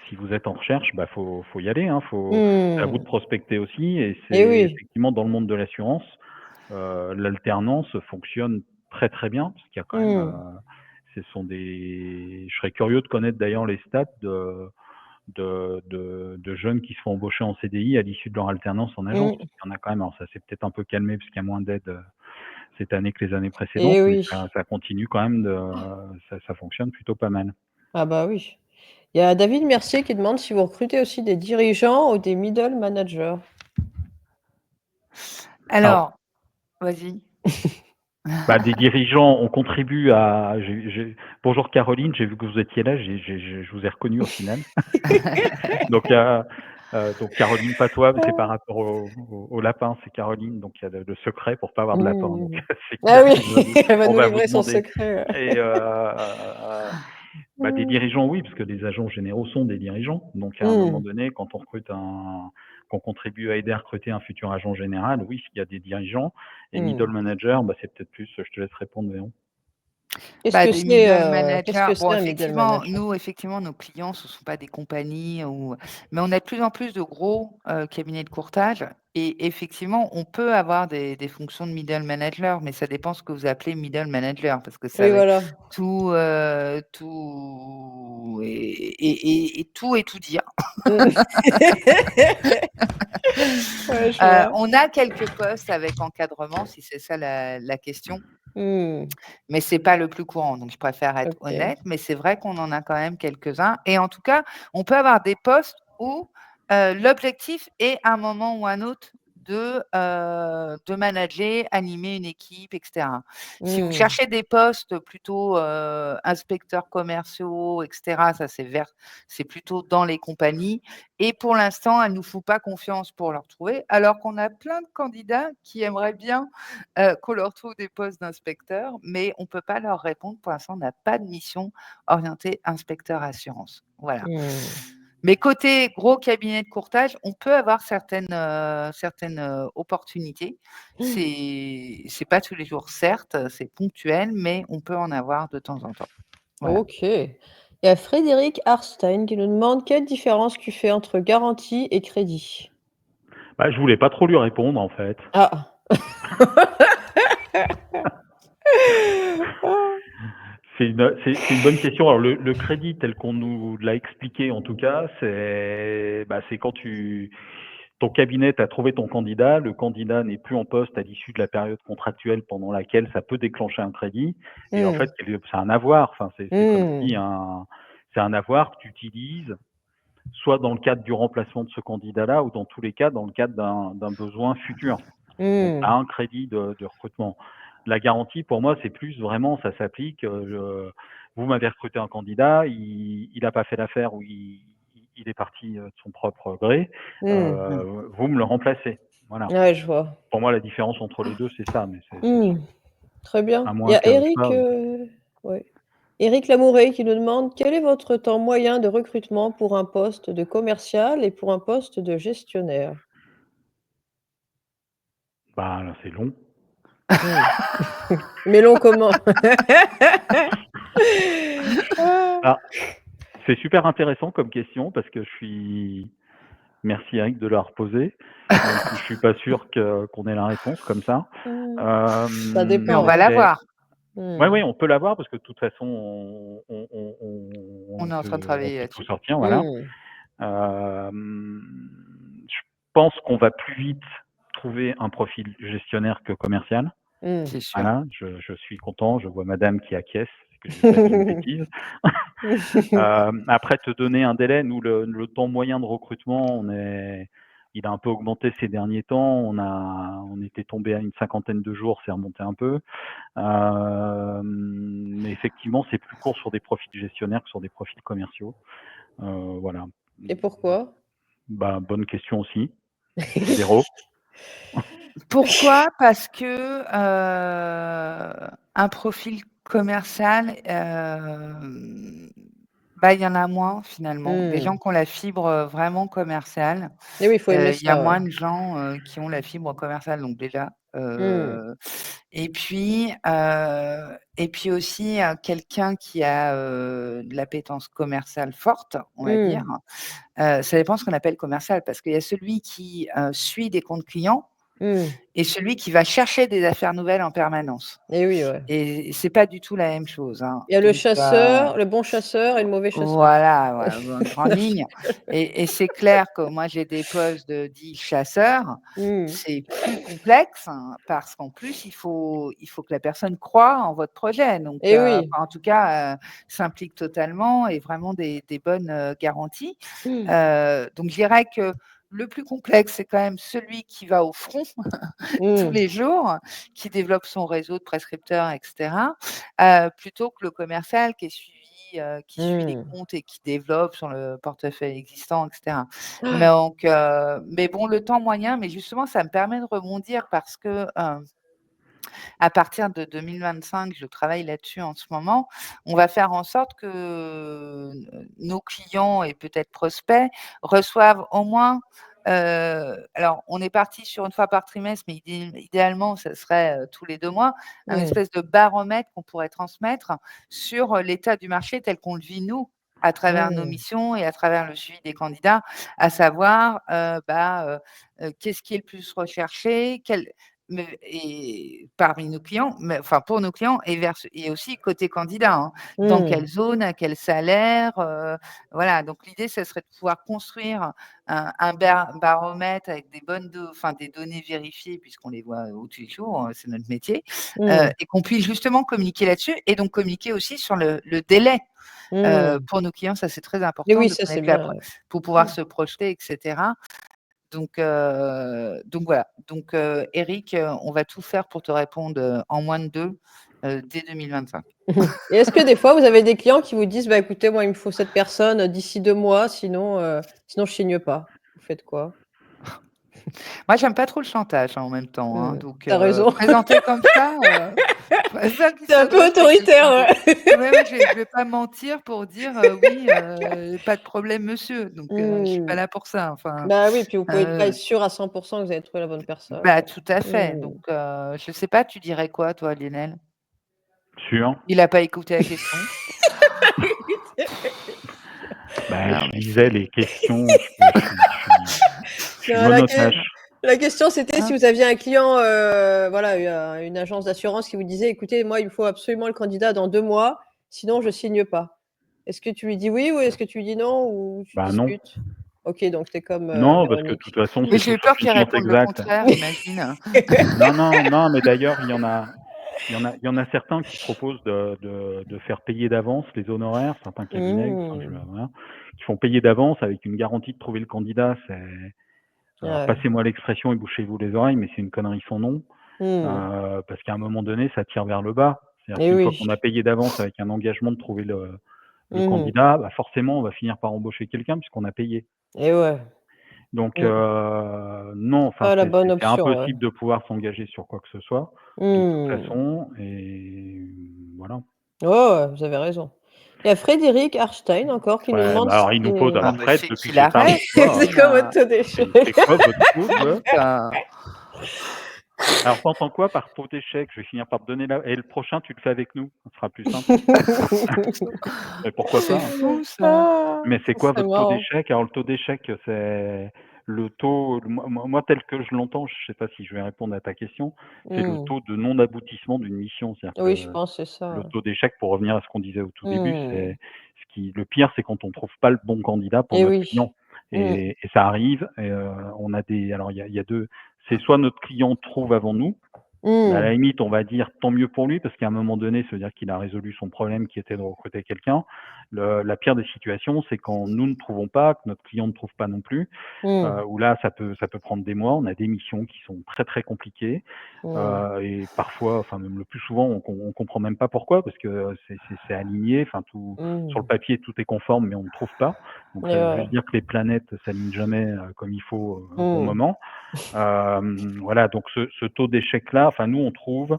si vous êtes en recherche, bah, faut y aller, hein, c'est à vous de Mmh. prospecter aussi et c'est Et oui. effectivement dans le monde de l'assurance, l'alternance fonctionne très, très bien parce qu'il y a quand même, Mmh. ce sont des je serais curieux de connaître d'ailleurs les stats de jeunes qui se font embaucher en CDI à l'issue de leur alternance en agence. Mmh. Il y en a quand même, alors ça s'est peut-être un peu calmé parce qu'il y a moins d'aide, cette année que les années précédentes, Et mais oui. ça continue quand même ça fonctionne plutôt pas mal. Ah bah oui. Il y a David Mercier qui demande si vous recrutez aussi des dirigeants ou des middle managers? Alors, alors vas-y. bah, des dirigeants, on contribue à bonjour Caroline, j'ai vu que vous étiez là, je vous ai reconnu au final. Donc, donc Caroline, pas toi, mais c'est par rapport au lapin, c'est Caroline, donc il y a le secret pour pas avoir de lapin, donc Mmh. c'est Ah clair oui, elle va on nous va vous livrer son demander secret, et bah, des Mmh. dirigeants, oui, parce que les agents généraux sont des dirigeants, donc à un moment Mmh. donné, quand on recrute qu'on contribue à aider à recruter un futur agent général, oui, il y a des dirigeants et middle Mmh. manager, bah, c'est peut-être plus, je te laisse répondre, Léon. Bah, des middle Qu'est-ce managers. que Bon, c'est un middle effectivement, manager? nous, effectivement, nos clients, ce ne sont pas des compagnies mais on a de plus en plus de gros, cabinets de courtage et effectivement, on peut avoir des fonctions de middle manager, mais ça dépend ce que vous appelez middle manager parce que ça Oui, va être voilà. tout et tout et tout dire. Mmh. Ouais, je vois. On a quelques postes avec encadrement, si c'est ça la question. Mmh. Mais c'est pas le plus courant, donc je préfère être OK. honnête, mais c'est vrai qu'on en a quand même quelques-uns et en tout cas, on peut avoir des postes où, l'objectif est à un moment ou un autre de manager, animer une équipe et cetera. Si vous Mmh. cherchez des postes plutôt, inspecteurs commerciaux et cetera, ça c'est plutôt dans les compagnies et pour l'instant, elles nous font pas confiance pour leur trouver, alors qu'on a plein de candidats qui aimeraient bien qu'on leur trouve des postes d'inspecteurs, mais on ne peut pas leur répondre. Pour l'instant, on n'a pas de mission orientée inspecteur assurance. Voilà. Mmh. Mais côté gros cabinet de courtage, on peut avoir certaines, opportunités. C'est pas tous les jours, certes, c'est ponctuel, mais on peut en avoir de temps en temps. Voilà. OK. Il y a Frédéric Harstein qui nous demande: «Quelle différence tu fais entre garantie et crédit?» Bah, je voulais pas trop lui répondre en fait. Ah! Ah! C'est une bonne question. Alors le crédit tel qu'on nous l'a expliqué en tout cas, c'est bah, c'est quand ton cabinet, tu as trouvé ton candidat, le candidat n'est plus en poste à l'issue de la période contractuelle pendant laquelle ça peut déclencher un crédit et en Mmh. fait, c'est un avoir, enfin, c'est comme je Mmh. dis c'est un avoir que tu utilises soit dans le cadre du remplacement de ce candidat-là ou dans tous les cas dans le cadre d'un besoin futur. Donc Mmh. à un crédit de recrutement. La garantie pour moi, c'est plus vraiment ça s'applique, vous m'avez recruté un candidat, il a pas fait l'affaire ou il est parti, de son propre gré, Mmh. vous me le remplacez. Voilà. Ouais, je vois. Pour moi, la différence entre les 2, c'est ça, mais c'est Mmh. Très bien. à Il y moins a que je sais Éric, pas. ouais. Éric Lamoureux qui nous demande: «Quel est votre temps moyen de recrutement pour un poste de commercial et pour un poste de gestionnaire?» Bah, là, c'est long. Mmh. Mais long comment? Ah. Ah, c'est super intéressant comme question parce que merci Eric de la reposer, même si je suis pas sûr qu'on ait la réponse comme ça. Mmh. Ça Mais dépend, on ouais. va l'avoir. Ouais, Mmh. oui, on peut l'avoir parce que de toute façon, On est en train de on travailler peut tout là-dessus. sortir, voilà. Mmh. Je pense qu'on va plus vite trouver un profil gestionnaire que commercial. Mmh. C'est sûr. Voilà, je suis content, je vois madame qui acquiesce, que j'ai pas dit une bêtise. Après te donner un délai, nous le temps moyen de recrutement, il a un peu augmenté ces derniers temps. On était tombé à une 50aine de jours, c'est remonté un peu. Mais effectivement, c'est plus court sur des profils gestionnaires que sur des profils commerciaux. Voilà. Et pourquoi? Bah, bonne question aussi. 0. Pourquoi? Parce que, un profil commercial, bah, il y en a moins finalement. Les gens Mmh. qui ont la fibre, vraiment commerciale, Et oui, il faut aimer il y a ça, ouais. moins de gens, qui ont la fibre commerciale donc déjà, Mmh. et puis aussi, quelqu'un qui a, de l'appétence commerciale forte, on va dire, Mmh. ça dépend ce qu'on appelle commercial parce qu'il y a celui qui, suit des comptes clients Mmh. et celui qui va chercher des affaires nouvelles en permanence Et oui, ouais. et c'est pas du tout la même chose, hein, Il y a le donc chasseur, le bon chasseur et le mauvais chasseur. voilà, voilà, en grande ligne et c'est clair que moi j'ai des postes de dits chasseurs, Mmh. c'est plus complexe, hein, parce qu'en plus il faut que la personne croie en votre projet donc Et oui. enfin en tout cas, s'implique totalement et vraiment des bonnes, garanties, Mmh. donc je dirais que le plus complexe, c'est quand même celui qui va au front tous Mmh. les jours, qui développe son réseau de prescripteurs et cetera, plutôt que le commercial qui suit des Mmh. comptes et qui développe sur le portefeuille existant et cetera. Donc mais bon, le temps moyen mais justement, ça me permet de rebondir parce que, à partir de 2025, je travaille là-dessus en ce moment, on va faire en sorte que, nos clients et peut-être prospects reçoivent au moins, alors on est parti sur une fois par trimestre, mais idéalement, ça serait, tous les 2 mois, un Mmh. espèce de baromètre qu'on pourrait transmettre sur, l'état du marché tel qu'on le vit nous, à travers nos Mmh. missions et à travers le suivi des candidats, à savoir, qu'est-ce qui est le plus recherché? Et parmi nos clients, mais enfin pour nos clients et aussi côté candidat, hein. Dans Mmh. quelle zone, à quel salaire, voilà. Donc l'idée, ça serait de pouvoir construire un baromètre avec des données vérifiées puisqu'on les voit tous les jours, c'est notre métier, Mmh. et qu'on puisse justement communiquer là-dessus et donc communiquer aussi sur le délai. Mmh. Pour nos clients, ça c'est très Et important oui, de ça, c'est connaître la bien, pr ouais. pour pouvoir se projeter et cetera. Donc voilà. Donc Éric, on va tout faire pour te répondre, en moins de 2, dès 2025. Et est-ce que des fois, vous avez des clients qui vous disent: «Bah, écoutez, moi, il me faut cette personne, d'ici 2 mois, sinon je signe pas»? Vous faites quoi? Moi, j'aime pas trop le chantage, hein, en même temps, hein, donc Tu as raison. présenté comme ça, ça qui C'est un peu s'adresse à autoritaire, quelqu'un d'autre. ouais. Ouais, ouais, je vais pas mentir pour dire, «Oui, pas de problème monsieur», donc je suis pas Mmh. là pour ça, enfin, Bah, oui, puis vous pouvez pas heu, être sûr à 100 que vous avez trouvé la bonne personne. bah, tout à fait, Mmh. donc je sais pas, tu dirais quoi toi, Lionel? Sûr. Il a pas écouté la question? Bah, Non, je mais lisais c'est les questions, je suis Non, monotache. la question, c'était si hein? vous aviez un client, voilà, une agence d'assurance qui vous disait: «Écoutez, moi, il me faut absolument le candidat dans 2 mois, sinon je signe pas». Est-ce que tu lui dis oui ou est-ce que tu lui dis non ou tu Bah, non. discutes? OK, donc tu es comme, Non, parce que de toute Véronique. façon, Mais c'est j'ai tout eu sauf peur une qu'il science réponde le exacte. contraire, imagine. Non, non, non, mais d'ailleurs, il y en a certains qui proposent de faire payer d'avance les honoraires, certains cabinets, enfin, Mmh. voilà, qui font payer d'avance avec une garantie de trouver le candidat. Alors Ouais. passez-moi l'expression et bouchez-vous les oreilles, mais c'est une connerie sans nom, Mmh. parce qu'à un moment donné, ça tire vers le bas. C'est-à-dire Et qu'une fois oui. qu'on a payé d'avance avec un engagement de trouver le Mmh. candidat, bah, forcément, on va finir par embaucher quelqu'un puisqu'on a payé. Et ouais. Donc Mmh. non, enfin, Pas la c'est bonne c'est c'est option, ouais. impossible de pouvoir s'engager sur quoi que ce soit, de toute Mmh. façon et voilà. Ouais, ouais, vous avez raison. Il y a Frédéric Arstein encore qui nous Ouais, demande bah, alors il nous pose à Ah la mais retraite c'est depuis qu'il que j'ai parlé arrête de quoi, c'est lui, quoi votre taux d'échec? c'est quoi votre taux de Putain. alors tu quoi par taux d'échec? Je vais finir par te donner la et le prochain tu le fais avec nous, ce sera plus simple. Mais pourquoi C'est pas, hein. fou ça. Ah, Mais c'est ça quoi serait votre taux marrant. d'échec? Alors le taux d'échec, c'est le taux moi tel que je l'entends, je sais pas si je vais répondre à ta question, c'est le Mmh. taux de non-aboutissement d'une mission. C'est-à-dire Oui, je que pense que c'est ça, le ouais. taux d'échec, pour revenir à ce qu'on disait au tout début, Mmh. c'est le pire, c'est quand on trouve pas le bon candidat pour Et notre oui. client Mmh. et ça arrive et on a des alors il y a 2 c'est soit notre client trouve avant nous, mais à la Mmh. limite, on va dire tant mieux pour lui parce qu'à un moment donné, ça veut dire qu'il a résolu son problème qui était de recruter quelqu'un. La pire des situations, c'est quand nous ne trouvons pas, que notre client ne trouve pas non plus, Mmh. où là, ça peut prendre des mois. On a des missions qui sont très, très compliquées, Mmh. et parfois, enfin même le plus souvent, on comprend même pas pourquoi parce que c'est aligné, enfin tout sur le Mmh. papier, tout est conforme, mais on ne trouve pas. Donc Et ça veut ouais. juste dire que les planètes s'alignent jamais, comme il faut, au bon Mmh. moment. Voilà, donc ce taux d'échec-là, enfin nous, on trouve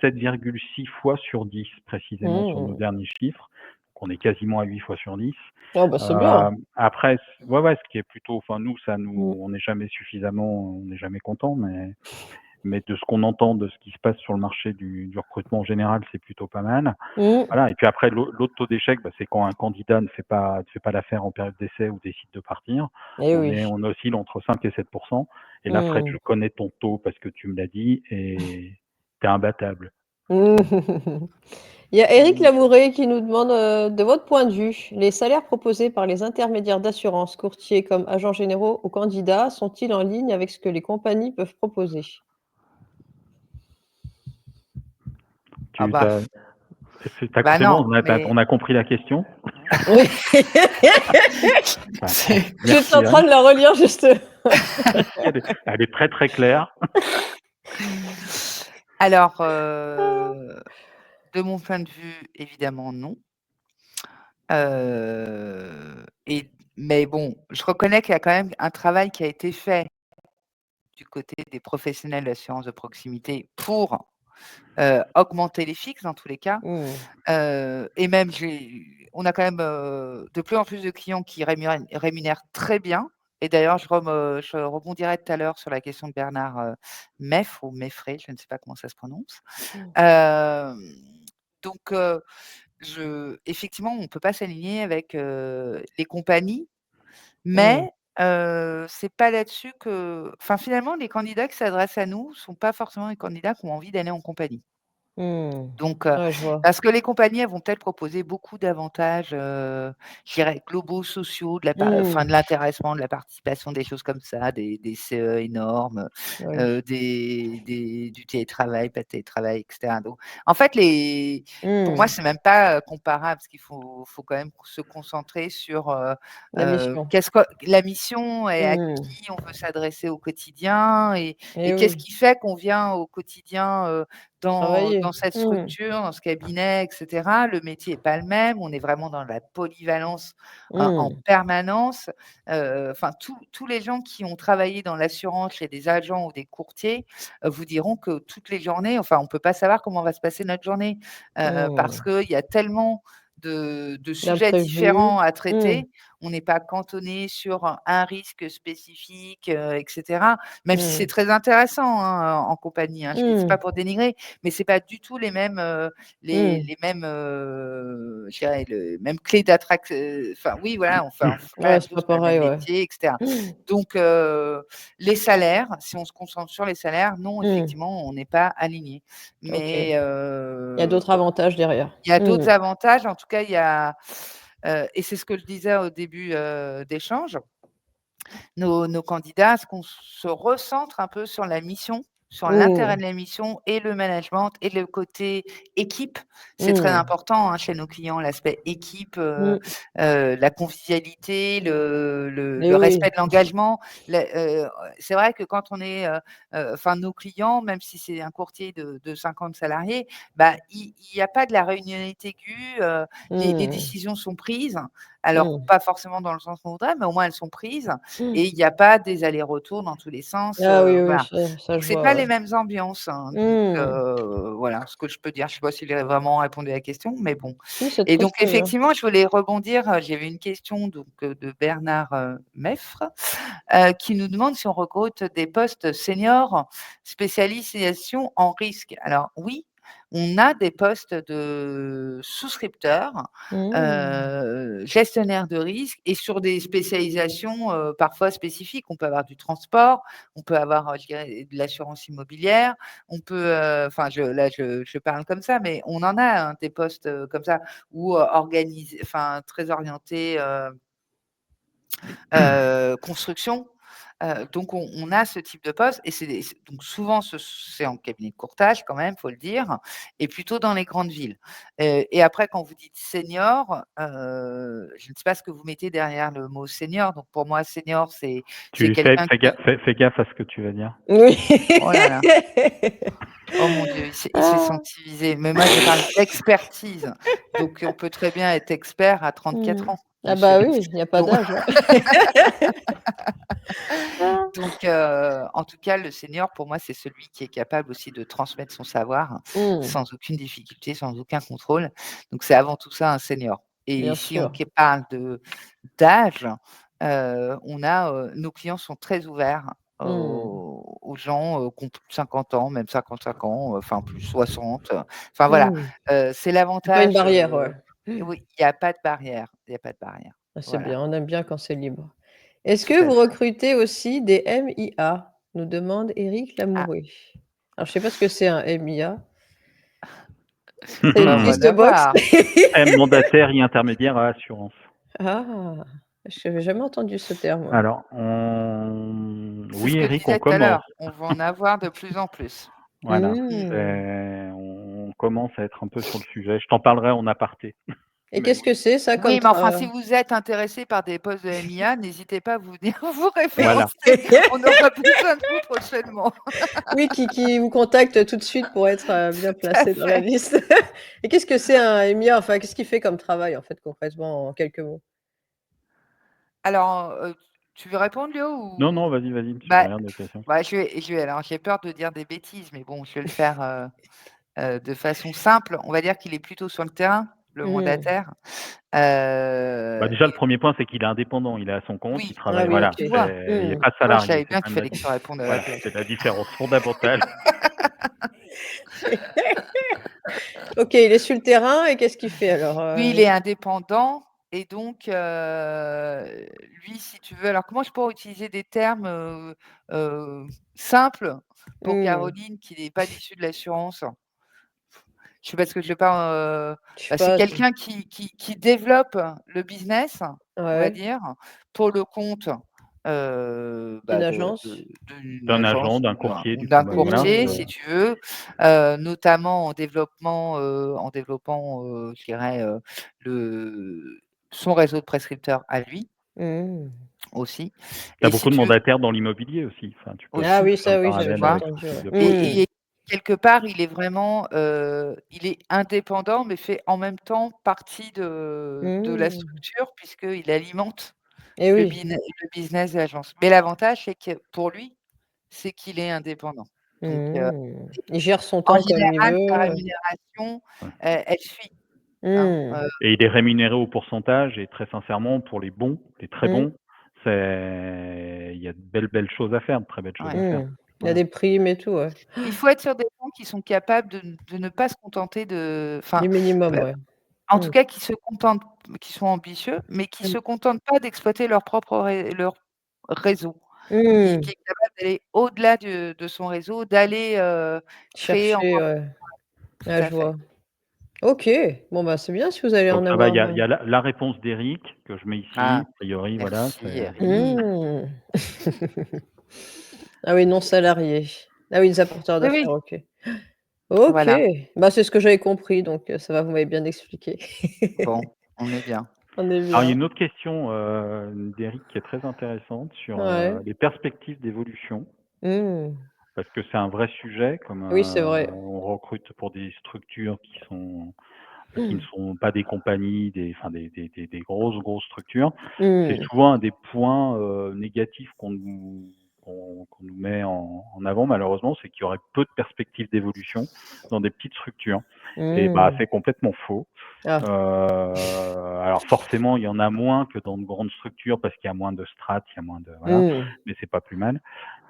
7,6 fois sur 10 précisément sur nos Mmh. derniers chiffres. Donc on est quasiment à 8 fois sur 10. Ah bah, c'est bien. Après, ouais, ouais, ce qui est plutôt, enfin nous, Mmh. on n'est jamais suffisamment, on n'est jamais content, mais de ce qu'on entend, de ce qui se passe sur le marché du recrutement en général, c'est plutôt pas mal. Mmh. Voilà, et puis après l'autre taux d'échec, bah, c'est quand un candidat ne fait pas l'affaire en période d'essai ou décide de partir. Et On oui. est on oscille entre 5 et 7. Et là, Fred, Mmh. je connais ton taux parce que tu me l'as dit et tu es imbattable. Mmh. Il y a Éric Mmh. Lamoureux qui nous demande, de votre point de vue, les salaires proposés par les intermédiaires d'assurance, courtiers comme agents généraux aux candidats, sont-ils en ligne avec ce que les compagnies peuvent proposer? Ah Tu bah, as c'est bah c'est bon, non, mais on a compris la question? Oui. Bah, c'est J'étais merci, en hein. train de la relire justement. Elle est très, très claire. alors, Ah. de mon point de vue, évidemment non. Et mais bon, je reconnais qu'il y a quand même un travail qui a été fait du côté des professionnels de l'assurance de proximité pour, augmenter les fixes dans tous les cas. Mmh. Et même on a quand même, de plus en plus de clients qui rémunèrent très bien. Et d'ailleurs, je rebondirai tout à l'heure sur la question de Bernard, Meffre ou Meffrey, je ne sais pas comment ça se prononce. Mmh. Hem, donc effectivement, on ne peut pas s'aligner avec, les compagnies, Mmh. mais c'est pas là-dessus que enfin, finalement, les candidats qui s'adressent à nous sont pas forcément les candidats qui ont envie d'aller en compagnie. Mmh. Donc Ouais, je vois. parce que les compagnies, elles vont peut-être proposer beaucoup d'avantages, je dirais globaux, sociaux, Mmh. de l'intéressement, de la participation, des choses comme ça, des CE énormes, Oui. du télétravail, pas de télétravail, et cetera. Donc en fait, pour moi, Mmh. c'est même pas, comparable parce qu'il faut quand même se concentrer sur, La mission. qu'est-ce que la mission et à Mmh. qui on veut s'adresser au quotidien et Et qu'est-ce oui, qui fait qu'on vient au quotidien, dans travailler. cette Mmh. structure, dans ce cabinet, et cetera. Le métier est pas le même, on est vraiment dans la polyvalence, en Mmh. permanence. Enfin, tous les gens qui ont travaillé dans l'assurance chez des agents ou des courtiers, vous diront que toutes les journées, enfin, on peut pas savoir comment va se passer notre journée, parce Mmh. qu'il y a tellement de sujets D'imprévus. différents à Mmh. traiter. On n'est pas cantonné sur un risque spécifique, et cetera. Même si c'est Mmh. très intéressant, hein, en compagnie, hein. Je ne dis Mmh. pas pour dénigrer, mais c'est pas du tout les mêmes, Mmh. les mêmes, je dirais le même clé d'attraction. Enfin oui, voilà, on fait pas la Ouais, même c'est chose, pas pas le même pareil, ouais. métier, et cetera. Mmh. Donc les salaires, si on se concentre sur les salaires, non, Mmh. effectivement, on n'est pas aligné. OK. Mais Il y a d'autres avantages derrière. il y a Mmh. d'autres avantages. En tout cas, il y a et c'est ce que je disais au début, d'échange, nos candidats, à ce qu'on se recentre un peu sur la mission, sur l'intérêt Mmh. de la mission et le management et le côté équipe. C'est très Mmh. important, chez nos clients, l'aspect équipe, Mmh. la convivialité, Et le respect oui. de l'engagement. C'est vrai que quand on est, enfin nos clients, même si c'est un courtier de 50 salariés, bah, il y a pas de la réunionnalité aiguë, les Mmh. décisions sont prises. Alors Mmh. pas forcément dans le sens qu'on voudrait, mais au moins elles sont prises Mmh. et il y a pas des allers-retours dans tous les sens, Ah oui, oui, voilà. ça Donc je c'est vois, pas ouais. les mêmes ambiances, donc Mmh. voilà ce que je peux dire. Je sais pas s'il a vraiment répondu à la question, mais bon. Si, c'est Et très, donc très bien. effectivement, je voulais rebondir, j'avais une question donc de Bernard, Meffre, qui nous demande si on recrute des postes seniors, spécialisation en risque. Alors oui, on a des postes de souscripteurs, Mmh. gestionnaires de risque et sur des spécialisations, parfois spécifiques. On peut avoir du transport, on peut avoir, je dirais de l'assurance immobilière, on peut, enfin je parle comme ça, mais on en a, hein, des postes, comme ça ou, organisés enfin très orientés, construction. Donc on a ce type de poste et donc souvent c'est en cabinet de courtage quand même, faut le dire et plutôt dans les grandes villes. Et après quand vous dites senior, je ne sais pas ce que vous mettez derrière le mot senior. Donc pour moi senior c'est Tu fais quelqu'un fais ga qui fais gaffe à ce que tu vas dire. Oui. oh là là, oh mon Dieu, il s'est Ah. senti visé. Mais moi je parle d'expertise. Donc on peut très bien être expert à Mmh. 34 ans, Ah monsieur. bah oui, il y a pas Donc d'âge, hein. Ah. Donc, en tout cas, le senior, pour moi, c'est celui qui est capable aussi de transmettre son savoir Mmh. sans aucune difficulté, sans aucun contrôle. Donc, c'est avant tout ça un senior. Et Bien si on sûr. parle d'âge, on a, nos clients sont très ouverts Mmh. aux gens, qui ont plus de 50 ans, même 55 ans, enfin plus 60. Enfin voilà, Mmh. c'est C'est pas une l'avantage, barrière, ouais. Mmh. oui, il y a pas de barrière, il y a pas de barrière. Ah, c'est Voilà, bien, on aime bien quand c'est libre. Est-ce tout que à vous fait. recrutez aussi des MIA? Nous demande Éric Ah, Lamoureux. Alors je sais pas ce que c'est un MIA. C'est une bah, on va prise de boxe? l'avoir. Mandataire et intermédiaire à assurance. Ah! Je n'avais jamais entendu ce terme, moi. Alors C'est ce oui que je Eric, on disais tout à commence. l'heure, on va en avoir de plus en plus. Voilà, Mmh. on commence à être un peu sur le sujet. Je t'en parlerai en aparté. Et Mais qu'est-ce que c'est ça comme Oui, mais enfin, si vous êtes intéressé par des postes de MIA, n'hésitez pas à vous venir vous voilà. référencer. On aura besoin de vous prochainement. Oui, qui vous contacte tout de suite pour être, bien Tout à placé dans la fait. liste. Et qu'est-ce que c'est un MIA? Enfin, qu'est-ce qu'il fait comme travail, en fait, concrètement, en quelques mots? Alors, tu veux répondre, Léo, Non, non, ou? vas-y, parce que je Bah regarde les questions. bah, je vais alors j'ai peur de dire des bêtises, mais bon, je vais le faire, de façon simple. On va dire qu'il est plutôt sur le terrain, le Mmh. mandataire. Bah, déjà, le Et premier point, c'est qu'il est indépendant, il est à son compte, il oui, Ah travaille oui, voilà, OK. tu vois? il est Mmh. pas Tu vois, je salarié, savais c'est bien quand qu'il même fallait que tu répondes à la voilà, place. c'est la différence fondamentale. OK, il est sur le terrain et qu'est-ce qu'il fait alors, Lui, il est indépendant et donc lui, si tu veux alors comment je pourrais utiliser des termes, simples pour Mmh, Caroline qui n'est pas issue de l'assurance? Je sais pas ce que je vais pas, je sais bah, c'est pas, quelqu'un qui développe le business, on va ouais, dire, pour le compte, d'une bah, agence? d'une D'un agent, agence d'un ou courtier, ou du coup, d'un bah, voilà, courtier, Mmh, si tu veux, notamment en développant, je dirais, son réseau de prescripteurs à lui mmh. aussi tu as et si beaucoup de tu veux mandataires dans l'immobilier aussi, enfin, tu peux Ah aussi, oui, faire le ça oui, tu j'avais parallèle déjà vois? avec ce entendu, type ouais. de poste. Mmh. Et quelque part, il est vraiment, il est indépendant, mais fait en même temps partie de la Mmh. structure puisqu'il alimente Et oui. le business de l'agence. Mais l'avantage, c'est que pour lui, c'est qu'il est indépendant. Donc, Mmh. Il gère son en temps comme il général, sa veut. rémunération, Ouais. elle suit, hein, Mmh. Et il est rémunéré au pourcentage et très sincèrement, pour les bons, les très Mmh. bons, c'est il y a de belles choses à faire, de très belles choses ouais. à faire. Mmh. Il y a Voilà. des primes et tout, ouais. Il faut être sur des gens qui sont capables de ne pas se contenter enfin, Du minimum, bah, ouais. en tout Mmh. cas, qui sont ambitieux, mais qui Mmh. se contentent pas d'exploiter leur réseau. Qui Mmh. est capable d'aller au-delà de son réseau, d'aller, créer Chercher, encore ouais. tout Ouais, à je fait. vois. OK. Bon, bah, c'est bien si vous allez Donc en ça va, avoir, il y a la réponse d'Éric que je mets ici. Ah, A priori, voilà, merci c'est Eric. Mmh. Ah oui, non salariés. Ah oui, les apporteurs Oui, d'affaires, oui, OK. OK. voilà. Bah, c'est ce que j'avais compris, donc ça va, vous m'avez bien expliqué. Bon, on est bien. On est alors il y a bien. une autre question, d'Éric qui est très intéressante sur, Ouais. les perspectives d'évolution. Mmh. Parce que c'est un vrai sujet, comme, Oui, c'est vrai. on recrute pour des structures qui ne sont pas des compagnies, des grosses structures. C'est Mmh. souvent un des points, négatifs qu'on nous met en avant malheureusement, c'est qu'il y aurait peu de perspectives d'évolution dans des petites structures et bah, Mmh. c'est complètement faux. Ah. Alors forcément, il y en a moins que dans de grandes structures parce qu'il y a moins de strates, il y a moins de voilà, Mmh. mais c'est pas plus mal.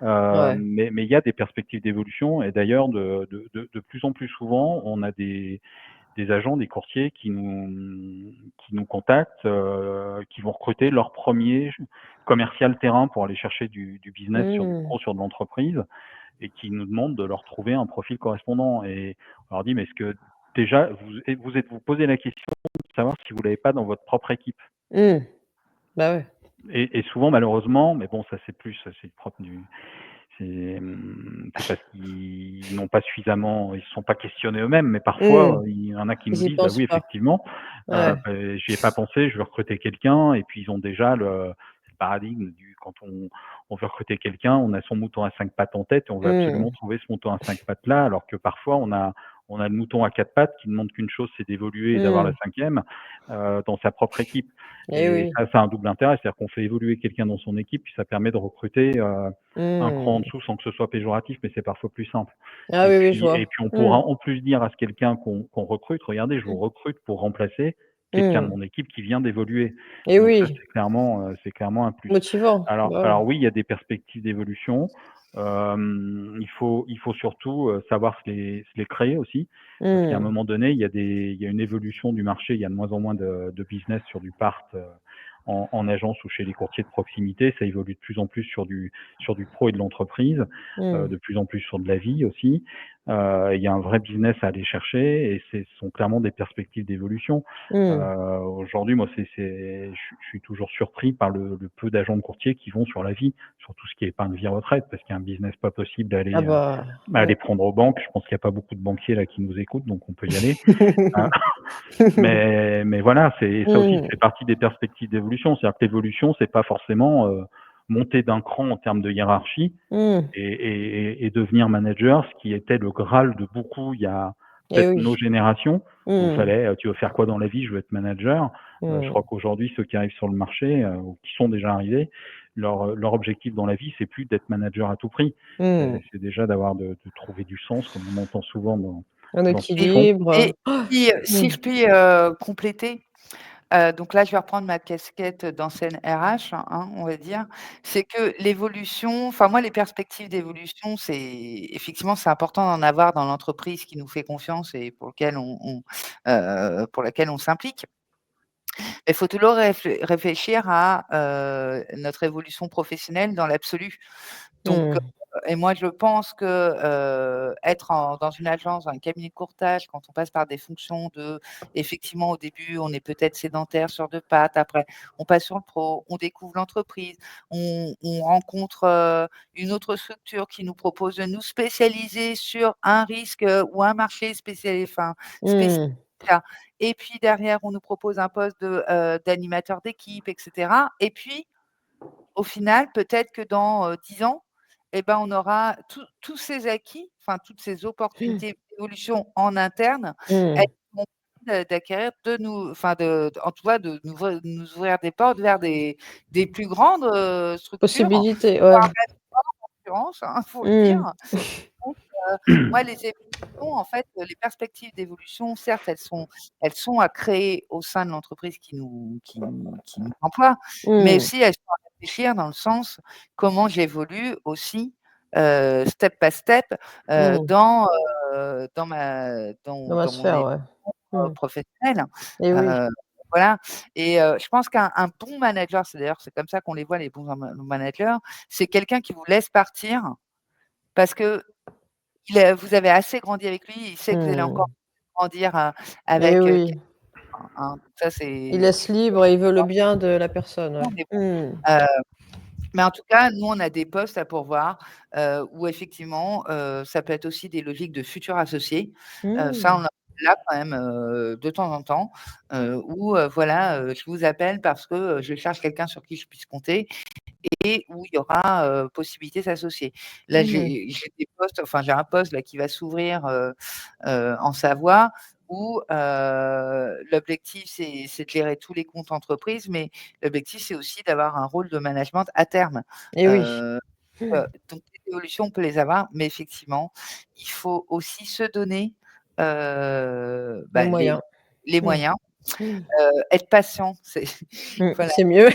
Ouais. Mais il y a des perspectives d'évolution et d'ailleurs de plus en plus souvent, on a des agents, des courtiers qui nous contactent, qui vont recruter leur premier commercial terrain pour aller chercher du business sur du Mmh. pro, sur de l'entreprise et qui nous demandent de leur trouver un profil correspondant et on leur dit: «Mais est-ce que déjà vous êtes-vous posé la question de savoir si vous l'avez pas dans votre propre équipe?» Mmh. Bah, ouais. Et souvent malheureusement, mais bon ça c'est propre du c'est parce qu'ils n'ont pas suffisamment ils se sont pas questionnés eux-mêmes, mais parfois, Mmh. il y en a qui nous Ils y disent: «Bah pensent oui pas. effectivement, Ouais. j'y ai pas pensé, je veux recruter quelqu'un» et puis ils ont déjà le paradigme du quand on veut recruter quelqu'un, on a son mouton à 5 pattes en tête et on veut absolument Mmh. trouver ce mouton à 5 pattes là, alors que parfois on a le mouton à 4 pattes qui ne demande qu'une chose, c'est d'évoluer et d'avoir la Mmh. 5e, dans sa propre équipe Eh et oui. ça a un double intérêt, c'est-à-dire qu'on fait évoluer quelqu'un dans son équipe, puis ça permet de recruter, un cran en Mmh. dessous sans que ce soit péjoratif, mais c'est parfois plus simple. Ah Et oui, oui, je puis vois. et puis on Mmh. pourra en plus dire à ce quelqu'un qu'on recrute: «Regardez, je vous recrute pour remplacer quelqu'un de Mmh. mon équipe qui vient d'évoluer». Eh Donc ça, oui, c'est clairement un plus. motivant. Alors Bah, ouais. alors oui, il y a des perspectives d'évolution. Il faut surtout, savoir se les créer aussi, parce qu'à un Mmh. moment donné, il y a une évolution du marché. Il y a de moins en moins de business sur du part, en agence ou chez les courtiers de proximité. Ça évolue de plus en plus sur du pro et de l'entreprise, Mmh. de plus en plus sur de la vie aussi. Il y a un vrai business à aller chercher et ce sont clairement des perspectives d'évolution. Mmh. Aujourd'hui, moi, je suis toujours surpris par le peu d'agents de courtier qui vont sur la vie, sur tout ce qui est épargne vie retraite, parce qu'il y a un business pas possible à Ah aller, bah, à ouais. aller prendre aux banques. Je pense qu'il y a pas beaucoup de banquiers là qui nous écoutent, donc on peut y aller. Hein. Mais voilà, ça aussi, Mmh. c'est partie des perspectives d'évolution. C'est-à-dire que l'évolution, c'est pas forcément, monter d'un cran en termes de hiérarchie Mmh. et devenir manager, ce qui était le graal de beaucoup il y a Eh peut-être nos oui. générations, où il Mmh. fallait, «Tu veux faire quoi dans la vie?» «Je veux être manager». Je Mmh. crois qu'aujourd'hui, ceux qui arrivent sur le marché, ou qui sont déjà arrivés, leur objectif dans la vie, c'est plus d'être manager à tout prix. Mmh. C'est déjà de trouver du sens, comme on entend souvent Un dans ce Et qu'ils font. équilibre. et si Mmh. je puis, compléter, donc là, je vais reprendre ma casquette d'ancienne RH, hein, on va dire. C'est que l'évolution enfin moi, les perspectives d'évolution, c'est effectivement, c'est important d'en avoir dans l'entreprise qui nous fait confiance et pour laquelle on s'implique. Il faut toujours réfléchir à, notre évolution professionnelle dans l'absolu. Donc Mmh. et moi je pense que, être dans une agence, dans un cabinet de courtage, quand on passe par des fonctions effectivement au début, on est peut-être sédentaire sur 2 pattes, après on passe sur le pro, on découvre l'entreprise, on rencontre, une autre structure qui nous propose de nous spécialiser sur un risque, ou un marché spécifique Mmh. et puis derrière on nous propose un poste d'animateur d'équipe et cetera et puis au final, peut-être que dans, 10 ans et ben, on aura tous ces acquis, enfin toutes ces opportunités d'évolution en interne, elles Mmh. vont d'acquérir de nous enfin en tout cas de nous ouvrir des portes vers des plus grandes, structures, Possibilité, voire ouais. même en concurrence, hein, faut le dire. Mmh. Donc moi les évolutions en fait, les perspectives d'évolution, certes, elles sont à créer au sein de l'entreprise qui nous emploie, mais Mmh. aussi elles sont à réfléchir dans le sens comment j'évolue aussi, step by step, Mmh. Dans ma dans mon sphère, évolution, ouais. Mmh. professionnelle. Et oui. Heu, voilà et je pense qu'un bon manager, c'est comme ça qu'on les voit les bons managers, c'est quelqu'un qui vous laisse partir parce que vous avez assez grandi avec lui, il sait que vous allez encore Mmh. grandir, Eh avec, oui, quelqu'un, hein. Ça il c'est laisse libre et il veut le bien de la personne, ouais. mais bon, Mmh. heu, mais en tout cas, nous, on a des postes à pourvoir, où effectivement, ça peut être aussi des logiques de futurs associés. Ça, on Mmh. en a là quand même, de temps en temps, où, voilà, je vous appelle parce que, je cherche quelqu'un sur qui je puisse compter et où il y aura, possibilité de s'associer. Là, Mmh. j'ai des postes, enfin, j'ai un poste là qui va s'ouvrir, en Savoie où, l'objectif c'est de gérer tous les comptes entreprises, mais l'objectif c'est aussi d'avoir un rôle de management à terme. Eh oui. Heu, Mmh. donc les évolutions, on peut les avoir, mais effectivement, il faut aussi se donner, Les bah, moyens. les Mmh. moyens, Mmh. être patient, c'est voilà, C'est mieux.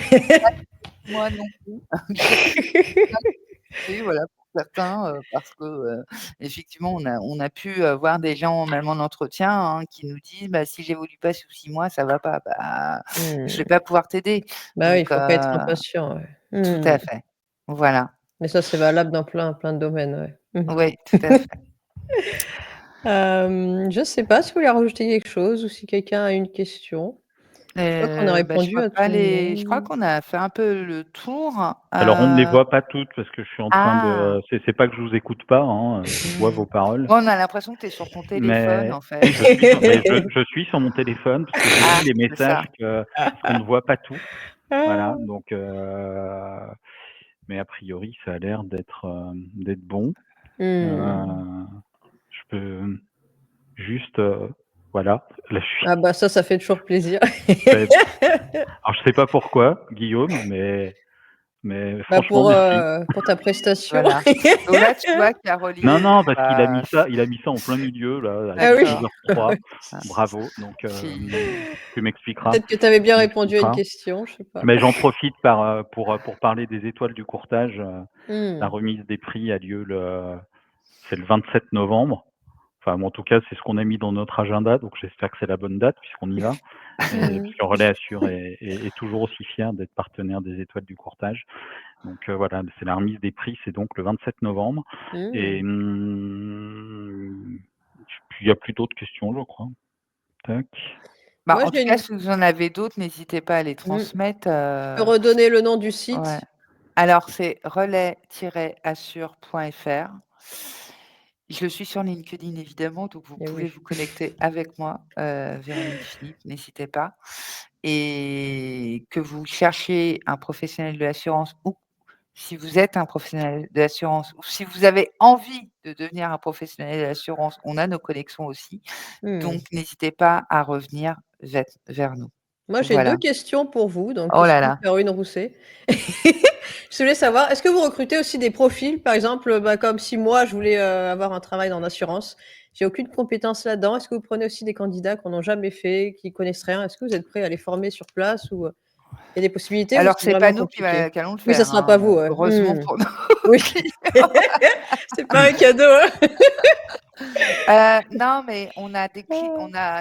moi non plus. Oui, voilà, pour certains, parce que, effectivement, on a pu, voir des gens, même en entretien, hein, qui nous disent: «Bah, si j'évolue pas sous 6 mois, ça va pas». Bah, je vais Mmh. pas pouvoir t'aider. Bah oui, il Donc, faut pas être impatient, ouais. tout Mmh. à fait. Voilà. Mais ça, c'est valable dans plein de domaines, ouais. Mmh. Oui, tout à fait. Je sais pas si vous voulez rajouter quelque chose ou si quelqu'un a une question? Je crois qu'on a Bah, je répondu vois à pas tout le je crois monde. qu'on a fait un peu le tour. Alors on ne les voit pas toutes parce que je suis en train Ah! de c'est pas que je vous écoute pas, hein, je vois vos paroles, Moi, on a l'impression que tu es sur ton téléphone, mais en fait. oui, je suis sur mon téléphone parce que je Ah, lis les c'est messages ça. parce qu'on ne voit pas tout. Voilà, Ah! donc mais a priori, ça a l'air d'être bon. Mmh. Heu, je peux juste, voilà, là je suis Ah bah ça fait toujours plaisir. c'est alors je sais pas pourquoi, Guillaume, mais Bah franchement merci. pour ta prestation. Voilà. Donc là, tu vois, Non, Caroline, non, parce qu'il a bah, mis ça en plein milieu là, à Ah oui? 19:03. ah, Bravo, donc si tu m'expliqueras, Peut-être que tu avais bien tu répondu à une m'expliqueras. question, je sais pas. Mais j'en profite pour parler des étoiles du courtage, la Mmh. remise des prix a lieu c'est le 27 novembre. Enfin, bon, en tout cas, c'est ce qu'on a mis dans notre agenda, donc j'espère que c'est la bonne date puisqu'on y va. Et Mmh. puisque Relais Assure est toujours aussi fier d'être partenaire des étoiles du courtage. Donc voilà, c'est la remise des prix, c'est donc le 27 novembre. Et Mmh. puis il y a plus d'autres questions, je crois. Tac. bah, Moi en j'ai tout cas, une si vous en avez d'autres, n'hésitez pas à les mmh, transmettre, tu peux redonner le nom du ouais. site? Alors c'est relais-assure.fr. Je suis sur LinkedIn évidemment, donc vous Eh pouvez oui. vous connecter avec moi, Véronique Philippe, n'hésitez pas. Et que vous cherchiez un professionnel de l'assurance ou si vous êtes un professionnel de l'assurance ou si vous avez envie de devenir un professionnel de l'assurance, on a nos connexions aussi. Donc Mmh. n'hésitez pas à revenir vers nous. Moi j'ai 2 Voilà. questions pour vous, donc Oh là question de là. Caroline Rousset. Je voulais savoir, est-ce que vous recrutez aussi des profils, par exemple, bah, comme si moi je voulais, avoir un travail dans l'assurance, j'ai aucune compétence là-dedans. Est-ce que vous prenez aussi des candidats qui en ont jamais fait, qui connaissent rien? Est-ce que vous êtes prêts à les former sur place ou, il y a des possibilités ou Alors c'est c'est pas vraiment nous compliqué? qui allons le Oui, ça faire, sera pas hein, vous, ouais. heureusement Mmh. pour nos Oui, clients. c'est pas un cadeau, hein? Non, mais on a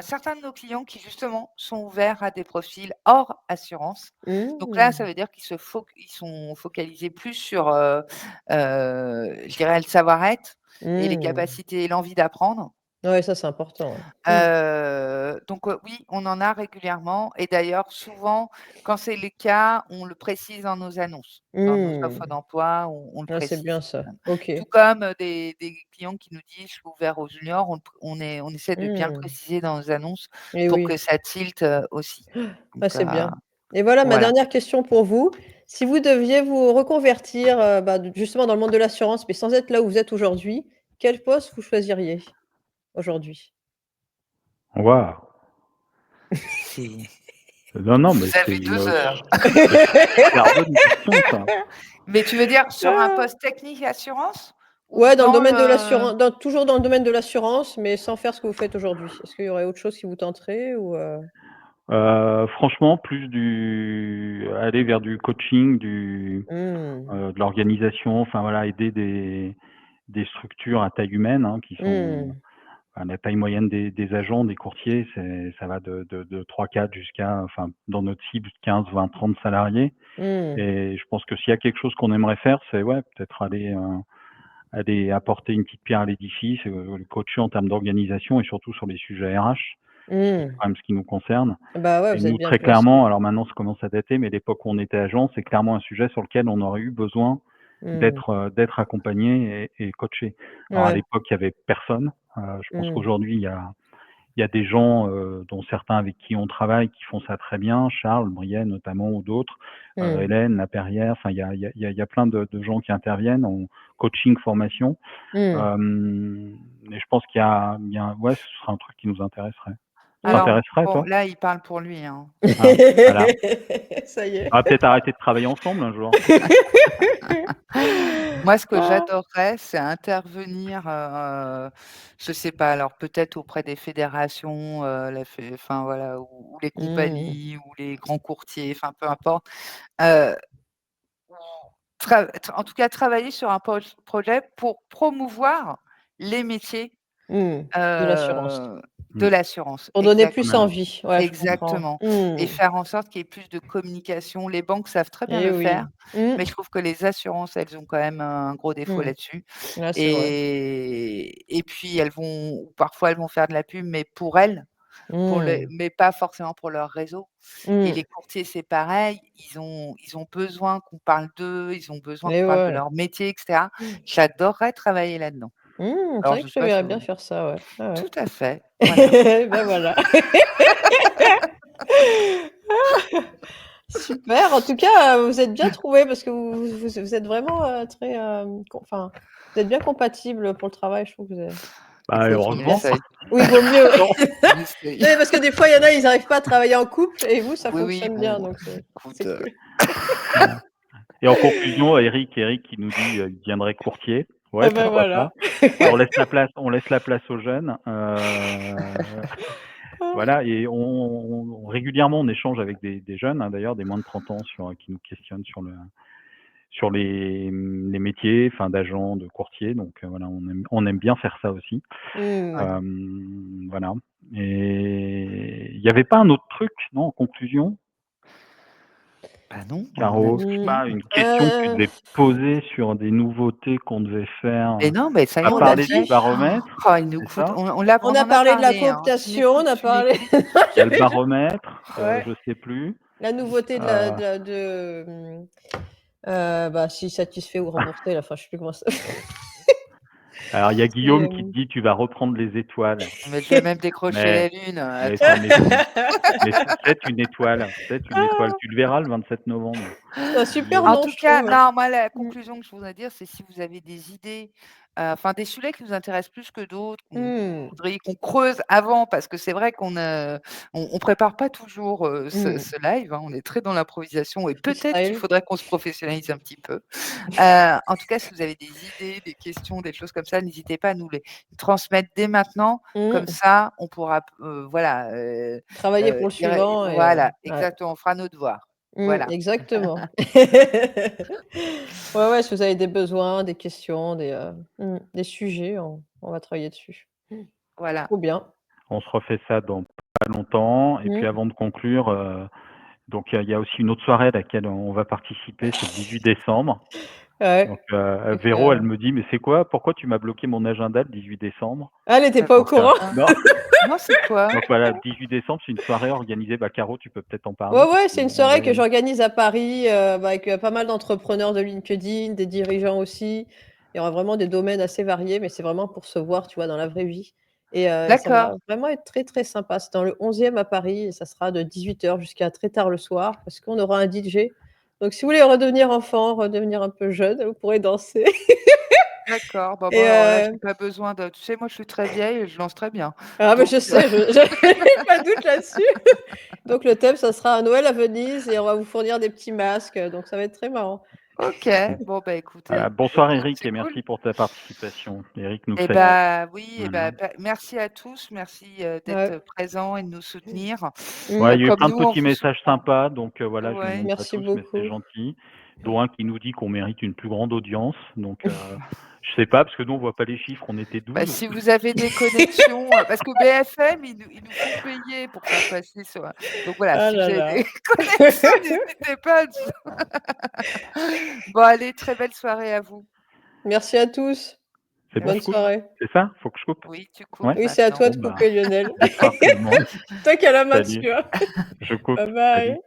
certains de nos clients qui justement sont ouverts à des profils hors assurance. Donc là, ça Mmh. veut dire ils sont focalisés plus sur, je dirais le savoir-être et les Mmh. capacités et l'envie d'apprendre. Ouais, ça c'est important, ouais. Mmh. Donc oui, on en a régulièrement et d'ailleurs souvent quand c'est le cas, on le précise dans nos annonces. Dans nos offres Mmh. d'emploi, on le Ah, c'est précise. bien ça. OK. Tout comme, des clients qui nous disent: «Je suis ouvert aux juniors», on essaie de bien le Mmh. préciser dans nos annonces Et pour oui. que ça tilte, aussi. Ah, Donc c'est bien. Et voilà ma voilà. dernière question pour vous. Si vous deviez vous reconvertir, bah, d justement dans le monde de l'assurance, mais sans être là où vous êtes aujourd'hui, quel poste vous choisiriez aujourd'hui? Waouh! C'est Non, non, mais vous avez 2 heures. c'est une super bonne question ça. Mais tu veux dire sur un Ah! poste technique assurance ou Ouais, dans le dans domaine de le l'assuran dans toujours dans le domaine de l'assurance, mais sans faire ce que vous faites aujourd'hui. Est-ce qu'il y aurait autre chose qui vous tenterait ou Franchement, aller vers du coaching, Mmh. de l'organisation, enfin voilà, aider des structures à taille humaine, hein, qui sont Mmh. la taille moyenne des agents, des courtiers, ça va de 3-4 jusqu'à, enfin, dans notre cible, 15-20-30 salariés. Mmh. Et je pense que s'il y a quelque chose qu'on aimerait faire, c'est ouais, peut-être apporter une petite pierre à l'édifice, le coacher en termes d'organisation et surtout sur les sujets RH. C'est Mmh. quand même ce qui nous concerne. Bah, ouais, Et vous êtes nous, bien très placés. clairement, alors maintenant ça commence à dater, mais l'époque où on était agent, c'est clairement un sujet sur lequel on aurait eu besoin Mmh. d'être accompagné et coaché. Alors à Ouais. l'époque, il y avait personne. Je pense Mmh. qu'aujourd'hui, il y a des gens, dont certains avec qui on travaille qui font ça très bien, Charles, Brienne notamment ou d'autres, Mmh. Hélène Laperrière, enfin il y a plein de gens qui interviennent en coaching, formation. Mmh. Et je pense qu'il y a ouais, ce serait un truc qui nous intéresserait. Ça Mmh. Alors, t'intéresserait bon, toi? là, il parle pour lui, hein. Ah, voilà. Ça y est. On va peut-être arrêter de travailler ensemble un jour. Moi, ce que Ah. j'adorerais, c'est intervenir, je sais pas, alors peut-être auprès des fédérations, enfin voilà, ou les Mmh. compagnies ou les grands courtiers, enfin peu importe, heu, ou en tout cas travailler sur un projet pour promouvoir les métiers, Mmh. De l'assurance. de Mmh. l'assurance. Pour donner Pas plus mal. envie. Ouais, je comprends. Exactement, et Mmh. faire en sorte qu'il y ait plus de communication. Les banques savent très bien Eh le oui. faire, Mmh. mais je trouve que les assurances, elles ont quand même un gros défaut Mmh. là-dessus, Ouais, c'est vrai. et puis parfois elles vont faire de la pub, mais pour elles, Mmh. mais pas forcément pour leur réseau, et Mmh. les courtiers, c'est pareil, ils ont besoin qu'on parle d'eux, ils ont besoin Et qu'on parle de ouais. leur métier et cetera. J'adorerais travailler là-dedans. Mmh, c'est Alors vrai je que je sais te pas si verrais bien vous faire ça, ouais. Ouais, ouais. tout à fait, voilà. Bah, voilà. Super, en tout cas, vous êtes bien trouvés parce que vous êtes vraiment, très, enfin, vous êtes bien compatibles pour le travail, je trouve que vous avez Bah, heureusement. J'essaye, oui, il vaut mieux, ouais. Non. j'essaye. Non, mais parce que des fois, il y en a, ils arrivent pas à travailler en couple et vous, ça Oui, oui, fonctionne bien, bon, donc écoute, c'est cool. Voilà. Et en conclusion, Eric qui nous dit, il deviendrait courtier. Ah Ouais, bah, pourquoi pas. voilà. ouais. On laisse la place aux jeunes. Voilà, et régulièrement, on échange avec des jeunes, hein, d'ailleurs, des moins de 30 ans qui nous questionnent sur les métiers, enfin, d'agents, de courtiers. Donc, voilà, on aime bien faire ça aussi. Ouais. Mmh. Voilà. Et il y avait pas un autre truc, non, en conclusion? Bah non, on a Caro, tout je sais dit. pas, une question que tu devais poser sur des nouveautés qu'on devait faire, Mais non, mais ça y tu est, as on l'a parlé du fait. baromètre, Oh, il nous c'est coûte, ça? on On a en a parlé de la parlé, hein. cooptation, on a Une parlé écoute. Il y a le baromètre, ouais, je sais plus, la nouveauté heu, bah, si satisfait ou remboursé, là, enfin, je sais plus comment ça alors il y a c'est, Guillaume qui te dit: «Tu vas reprendre les étoiles», Mais je vais même décrocher mais la lune, c'en attends. est une. Mais c'est une étoile, tu le verras le 27 novembre. C'est un super En Guillaume. nom, tout je cas, trouve. non, moi, la Mmh. conclusion que je voudrais dire, c'est si vous avez des idées, enfin des sujets qui nous intéressent plus que d'autres, Mmh. vous voudriez qu'on creuse avant, parce que c'est vrai on prépare pas toujours, Mmh. ce live, hein, on est très dans l'improvisation, et peut-être qu'il Freestyle. faudrait qu'on se professionnalise un petit peu. En tout cas, si vous avez des idées, des questions, des choses comme ça, n'hésitez pas à nous les transmettre dès maintenant. Comme Mmh. ça, on pourra, voilà, Travailler pour le y ré suivant et voilà, ouais. exactement, on fera nos devoirs. Mmh, Voilà. exactement. Ouais, ouais, si vous avez des besoins, des questions, des sujets, on va travailler dessus. Voilà. Trop bien. On se refait ça dans pas longtemps et puis Mmh. avant de conclure, donc il y a aussi une autre soirée à laquelle on va participer, c'est le 18 décembre. Donc, Ouais, donc Véro, elle me dit: «Mais c'est quoi? Pourquoi tu m'as bloqué mon agenda le 18 décembre?» ah, elle était Bah, pas au Donc, courant? hein. non, Non, c'est quoi? donc voilà, le 18 décembre, c'est une soirée organisée, bah, Caro, tu peux peut-être en Ouais, parler parce ouais, c'est une qu'on va soirée y que aller. j'organise à Paris, bah, avec, pas mal d'entrepreneurs de LinkedIn, des dirigeants aussi. Il y aura vraiment des domaines assez variés, mais c'est vraiment pour se voir, tu vois, dans la vraie vie et ça D'accord, va vraiment être très, très sympa. C'est dans le 11e à Paris et ça sera de 18h jusqu'à très tard le soir parce qu'on aura un DJ. Donc si vous voulez redevenir enfant, redevenir un peu jeune, vous pourrez danser d'accord. Bah, et moi, alors là, j'ai pas besoin de, tu sais, moi, je suis très vieille et je danse très bien. ah, mais Donc je sais, je j'ai pas de doute là-dessus. Donc le thème, ça sera un Noël à Venise et on va vous fournir des petits masques, donc ça va être très marrant. OK. Bon, bah, Voilà, écoutez, bonsoir Eric c'est et cool. merci pour ta participation. Eric nous Et salue. bah, oui, et Voilà. bah, merci à tous, merci, Ouais. d'être présents et de nous soutenir. Mmh. Ouais, il y a eu Comme plein de nous, on petits vous messages soutient. sympas, donc voilà, je les Ouais. montre pas Merci tous, mais c'est beaucoup. gentil. Dont un qui nous dit qu'on mérite une plus grande audience, donc je sais pas, parce que nous on voit pas les chiffres, on était Bah, 12. si vous avez des connexions, parce que BFM, ils nous font payer pour faire passer sur, donc voilà, Ah si vous là avez là. des connexions, n'hésitez pas. Bon, allez, très belle soirée à vous. Merci à tous. C'est bon, Bonne je coupe? soirée. C'est ça? Faut que je coupe? Oui, tu Ouais? coupes Oui, c'est à maintenant. toi Bon, de bah, couper, Lionel. bonsoir tout le monde. Toi qui as la main Salut. dessus, hein. Je coupe. Bye Salut. bye.